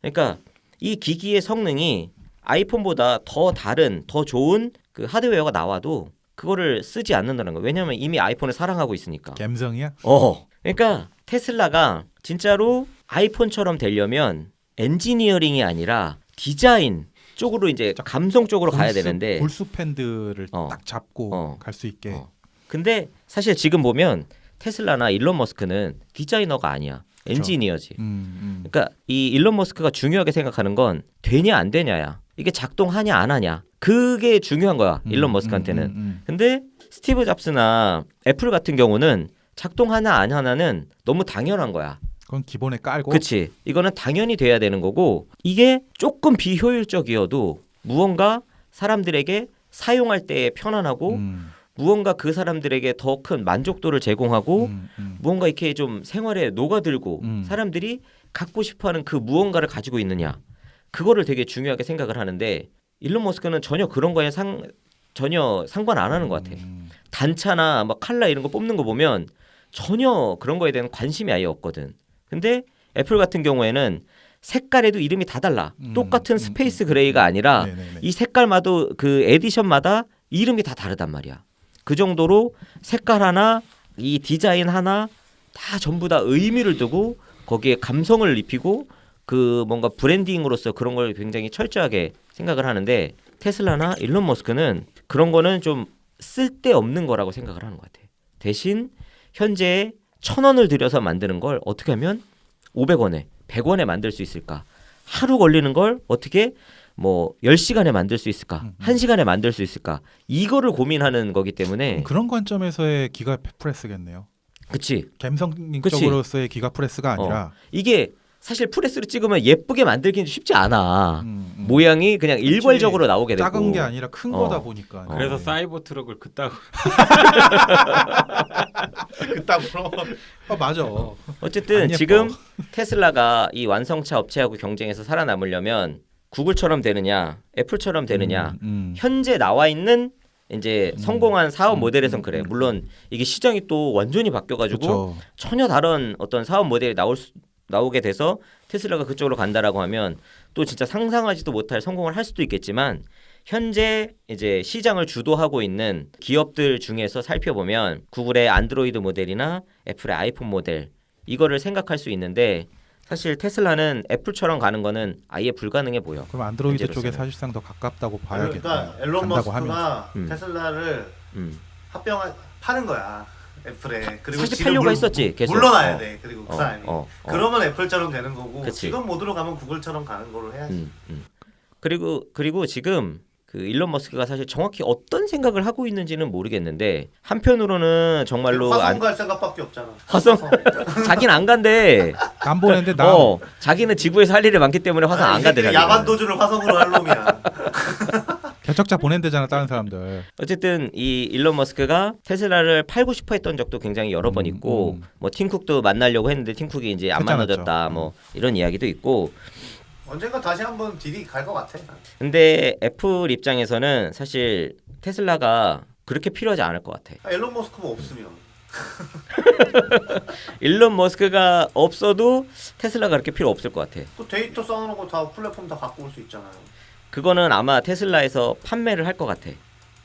그러니까 이 기기의 성능이 아이폰보다 더 다른 더 좋은 그 하드웨어가 나와도 그거를 쓰지 않는다는 거야. 왜냐하면 이미 아이폰을 사랑하고 있으니까. 갬성이야? 그러니까 테슬라가 진짜로 아이폰처럼 되려면 엔지니어링이 아니라 디자인 쪽으로 이제 감성 쪽으로 가야 되는데 골수 팬들을 어. 딱 잡고 갈 수 있게. 근데 사실 지금 보면 테슬라나 일론 머스크는 디자이너가 아니야. 엔지니어지. 그러니까 이 일론 머스크가 중요하게 생각하는 건 되냐 안 되냐야. 이게 작동하냐 안 하냐. 그게 중요한 거야. 일론 머스크한테는. 근데 스티브 잡스나 애플 같은 경우는 작동하나 안 하나는 너무 당연한 거야. 그건 기본에 깔고. 그치. 이거는 당연히 돼야 되는 거고 이게 조금 비효율적이어도 무언가 사람들에게 사용할 때 편안하고 무언가 그 사람들에게 더 큰 만족도를 제공하고 무언가 이렇게 좀 생활에 녹아들고 사람들이 갖고 싶어하는 그 무언가를 가지고 있느냐 그거를 되게 중요하게 생각을 하는데 일론 머스크는 전혀 그런 거에 전혀 상관 안 하는 것 같아. 단차나 막 칼라 이런 거 뽑는 거 보면 전혀 그런 거에 대한 관심이 아예 없거든. 근데 애플 같은 경우에는 색깔에도 이름이 다 달라. 똑같은 스페이스 그레이가 아니라 네네네. 이 색깔마다 그 에디션마다 이름이 다 다르단 말이야. 그 정도로 색깔 하나, 이 디자인 하나 다 전부 다 의미를 두고 거기에 감성을 입히고 그 뭔가 브랜딩으로서 그런 걸 굉장히 철저하게 생각을 하는데 테슬라나 일론 머스크는 그런 거는 좀 쓸데없는 거라고 생각을 하는 것 같아. 대신 현재 1,000원을 들여서 만드는 걸 어떻게 하면 500원에 100원에 만들 수 있을까? 하루 걸리는 걸 어떻게 뭐 10시간에 만들 수 있을까? 1시간에 만들 수 있을까? 이거를 고민하는 거기 때문에 그런 관점에서의 기가 프레스겠네요. 그치. 감성적으로서의 기가 프레스가 아니라 이게 사실 프레스로 찍으면 예쁘게 만들기는 쉽지 않아. 모양이 그냥 일괄적으로 나오게 되고 작은 게 아니라 큰 거다 보니까. 그래서 사이버 트럭을 그따구 그따구로. 맞아. 어쨌든 안 예뻐. 지금 테슬라가 이 완성차 업체하고 경쟁해서 살아남으려면 구글처럼 되느냐, 애플처럼 되느냐. 현재 나와 있는 이제 성공한 사업 모델에선 그래. 물론 이게 시장이 또 완전히 바뀌어가지고 그렇죠. 전혀 다른 어떤 사업 모델이 나오게 돼서 테슬라가 그쪽으로 간다라고 하면 또 진짜 상상하지도 못할 성공을 할 수도 있겠지만 현재 이제 시장을 주도하고 있는 기업들 중에서 살펴보면 구글의 안드로이드 모델이나 애플의 아이폰 모델 이거를 생각할 수 있는데 사실 테슬라는 애플처럼 가는 거는 아예 불가능해 보여. 그럼 안드로이드 쪽에 현재로서는. 사실상 더 가깝다고 봐야겠다. 그러니까 앨런 간다고 머스크가 하면. 테슬라를 합병 파는 거야 애플에. 그리고 사실 지금 팔려고 했었지, 계속. 물러나야 돼. 그리고 그 어, 사람이 어. 그러면 애플처럼 되는 거고 그치. 지금 모드로 가면 구글처럼 가는 거로 해야지. 그리고 지금 그 일론 머스크가 사실 정확히 어떤 생각을 하고 있는지는 모르겠는데 한편으로는 정말로 화성 갈 생각밖에 없잖아. 화성 자기는 안 간대. 안 보내는데 나 자기는 지구에서 할 일이 많기 때문에 화성 안 간대. 자기는. 야반 도주를 화성으로 할 놈이야. 개척자 보낸대잖아 다른 사람들. 어쨌든 이 일론 머스크가 테슬라를 팔고 싶어 했던 적도 굉장히 여러 번 있고 뭐 팀쿡도 만나려고 했는데 팀쿡이 이제 안 괜찮았죠. 만나졌다 뭐 이런 이야기도 있고 언젠가 다시 한번 딜이 갈 것 같아. 근데 애플 입장에서는 사실 테슬라가 그렇게 필요하지 않을 것 같아. 앨런 머스크만 없으면. 일론 머스크가 없어도 테슬라가 그렇게 필요 없을 것 같아. 또 데이터 쌓아놓고 다 플랫폼 다 갖고 올 수 있잖아요. 그거는 아마 테슬라에서 판매를 할 것 같아.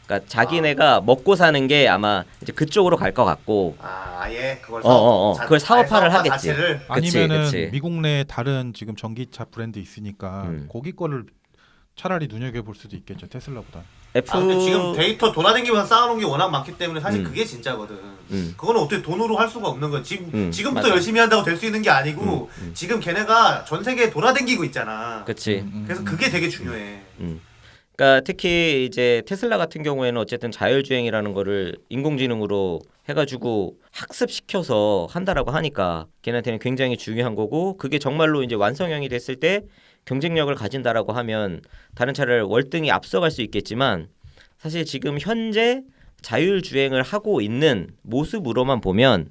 그러니까 자기네가 먹고 사는 게 아마 이제 그쪽으로 갈 것 같고. 아예 그걸 그걸 사업화를 하겠지. 자체를. 아니면은 그치. 미국 내 다른 지금 전기차 브랜드 있으니까 거기 거를 차라리 눈여겨볼 수도 있겠죠 테슬라보다. 애플 근데 지금 데이터 돌아다니면서 쌓아놓은 게 워낙 많기 때문에 사실 그게 진짜거든. 그거는 어떻게 돈으로 할 수가 없는 거야. 지금부터 맞아. 열심히 한다고 될 수 있는 게 아니고 지금 걔네가 전 세계에 돌아다니고 있잖아. 그치. 그래서 그게 되게 중요해. 그러니까 특히 이제 테슬라 같은 경우에는 어쨌든 자율주행이라는 거를 인공지능으로 해가지고 학습시켜서 한다라고 하니까 걔네한테는 굉장히 중요한 거고 그게 정말로 이제 완성형이 됐을 때 경쟁력을 가진다라고 하면 다른 차를 월등히 앞서갈 수 있겠지만 사실 지금 현재 자율주행을 하고 있는 모습으로만 보면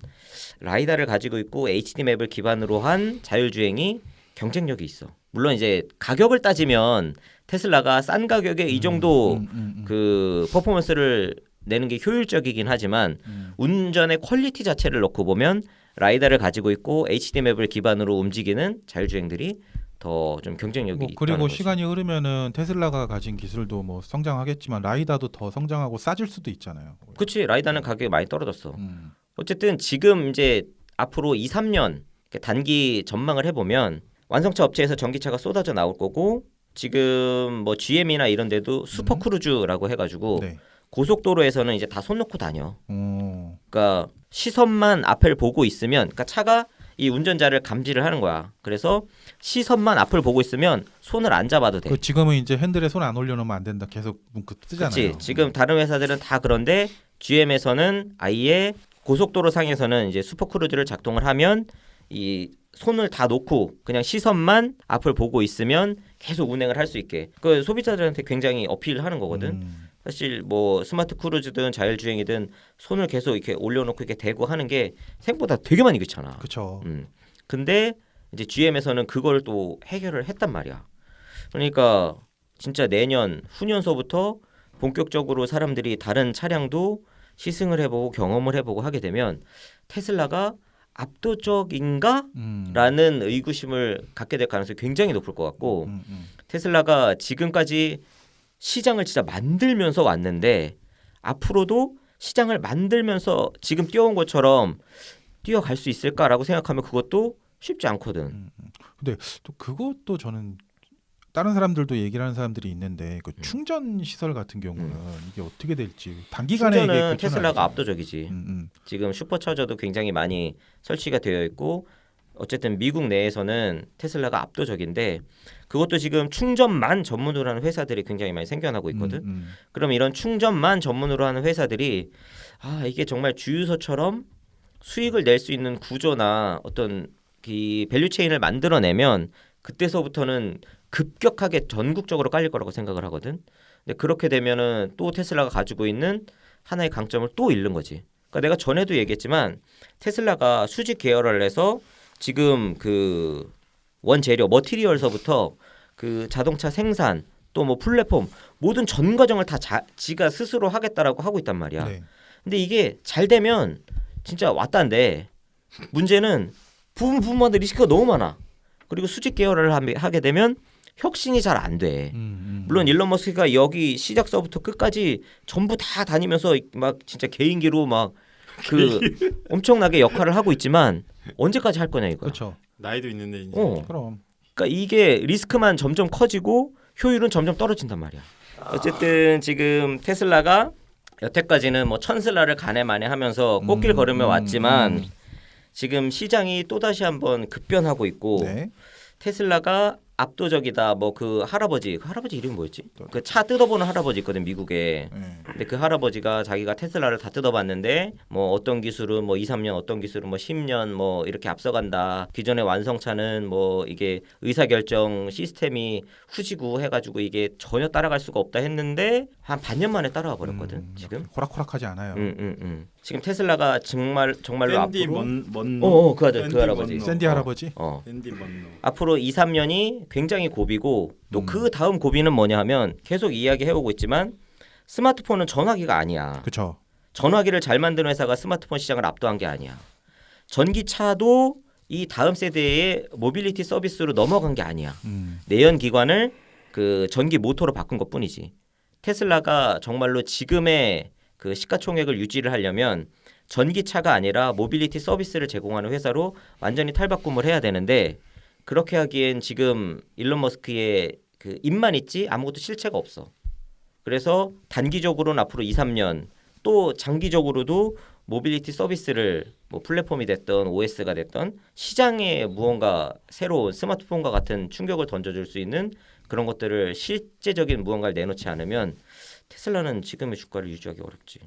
라이다를 가지고 있고 HD 맵을 기반으로 한 자율주행이 경쟁력이 있어. 물론 이제 가격을 따지면 테슬라가 싼 가격에 이 정도 그 퍼포먼스를 내는 게 효율적이긴 하지만 운전의 퀄리티 자체를 놓고 보면 라이다를 가지고 있고 HD 맵을 기반으로 움직이는 자율주행들이 더 좀 경쟁력이 뭐 있다는 그리고 거지. 시간이 흐르면은 테슬라가 가진 기술도 뭐 성장하겠지만 라이다도 더 성장하고 싸질 수도 있잖아요. 그치, 라이다는 가격이 많이 떨어졌어. 음. 어쨌든 지금 이제 앞으로 2, 3년 단기 전망을 해보면 완성차 업체에서 전기차가 쏟아져 나올 거고 지금 뭐 GM이나 이런 데도 슈퍼크루즈라고 해가지고 네. 고속도로에서는 이제 다 손 놓고 다녀. 어. 그러니까 시선만 앞을 보고 있으면, 그러니까 차가 이 운전자를 감지를 하는 거야. 그래서 시선만 앞을 보고 있으면 손을 안 잡아도 돼. 그 지금은 이제 핸들에 손 안 올려놓으면 안 된다. 계속 문구 뜨잖아요. 그렇지. 지금 다른 회사들은 다 그런데 GM에서는 아예 고속도로 상에서는 이제 슈퍼크루즈를 작동을 하면 이 손을 다 놓고 그냥 시선만 앞을 보고 있으면 계속 운행을 할 수 있게. 그 소비자들한테 굉장히 어필을 하는 거거든. 사실 뭐 스마트 크루즈든 자율주행이든 손을 계속 이렇게 올려놓고 이렇게 대고 하는 게 생각보다 되게 많이 귀찮아. 그렇죠. 근데 이제 GM에서는 그걸 또 해결을 했단 말이야. 그러니까 진짜 내년 후년서부터 본격적으로 사람들이 다른 차량도 시승을 해보고 경험을 해보고 하게 되면 테슬라가 압도적인가? 라는 의구심을 갖게 될 가능성이 굉장히 높을 것 같고 테슬라가 지금까지 시장을 진짜 만들면서 왔는데 앞으로도 시장을 만들면서 지금 뛰어온 것처럼 뛰어갈 수 있을까라고 생각하면 그것도 쉽지 않거든. 근데 또 그것도 저는 다른 사람들도 얘기를 하는 사람들이 있는데 그 충전 시설 같은 경우는 이게 어떻게 될지 단기간에 이게 충전은 그렇지는 테슬라가 않죠. 압도적이지. 지금 슈퍼차저도 굉장히 많이 설치가 되어 있고 어쨌든 미국 내에서는 테슬라가 압도적인데 그것도 지금 충전만 전문으로 하는 회사들이 굉장히 많이 생겨나고 있거든. 그럼 이런 충전만 전문으로 하는 회사들이 이게 정말 주유소처럼 수익을 낼 수 있는 구조나 어떤 이 밸류 체인을 만들어내면 그때서부터는 급격하게 전국적으로 깔릴 거라고 생각을 하거든. 근데 그렇게 되면은 또 테슬라가 가지고 있는 하나의 강점을 또 잃는 거지. 그러니까 내가 전에도 얘기했지만 테슬라가 수직 계열을 해서 지금 그 원재료 머티리얼서부터 그 자동차 생산 또 뭐 플랫폼 모든 전 과정을 다 지가 스스로 하겠다라고 하고 있단 말이야. 네. 근데 이게 잘 되면 진짜 왔다인데 문제는 부분마다 리스크가 너무 많아. 그리고 수직 계열을 하게 되면 혁신이 잘 안 돼. 물론 일론 머스크가 여기 시작서부터 끝까지 전부 다 다니면서 막 진짜 개인기로 막 그 엄청나게 역할을 하고 있지만 언제까지 할 거냐 이거야. 그렇죠. 나이도 있는데 이제. 그럼 그러니까 이게 리스크만 점점 커지고 효율은 점점 떨어진단 말이야. 어쨌든 지금 테슬라가 여태까지는 뭐 천슬라를 가네마네 하면서 꽃길 걸으며 왔지만 지금 시장이 또다시 한번 급변하고 있고 네. 테슬라가 압도적이다. 뭐 그 할아버지 이름이 뭐였지? 그 차 뜯어보는 할아버지 있거든 미국에. 네. 근데 그 할아버지가 자기가 테슬라를 다 뜯어봤는데 뭐 어떤 기술은 뭐 2, 3년 어떤 기술은 뭐 10년 뭐 이렇게 앞서간다. 기존의 완성차는 뭐 이게 의사결정 시스템이 후지고 해가지고 이게 전혀 따라갈 수가 없다 했는데 한 반년 만에 따라와 버렸거든 지금. 호락호락하지 않아요. 지금 테슬라가 정말로 샌디 앞으로 먼노. 그 할아버지. 샌디 할아버지. 샌디 먼노. 앞으로 2, 3년이 굉장히 고비고 또 그 다음 고비는 뭐냐 하면 계속 이야기해오고 있지만 스마트폰은 전화기가 아니야. 그렇죠. 전화기를 잘 만드는 회사가 스마트폰 시장을 압도한 게 아니야. 전기차도 이 다음 세대의 모빌리티 서비스로 넘어간 게 아니야. 내연기관을 그 전기 모터로 바꾼 것뿐이지. 테슬라가 정말로 지금의 그 시가총액을 유지를 하려면 전기차가 아니라 모빌리티 서비스를 제공하는 회사로 완전히 탈바꿈을 해야 되는데 그렇게 하기엔 지금 일론 머스크의 그 입만 있지 아무것도 실체가 없어. 그래서 단기적으로는 앞으로 2, 3년 또 장기적으로도 모빌리티 서비스를 뭐 플랫폼이 됐던 OS가 됐던 시장에 무언가 새로운 스마트폰과 같은 충격을 던져줄 수 있는 그런 것들을 실제적인 무언가를 내놓지 않으면 테슬라는 지금의 주가를 유지하기 어렵지.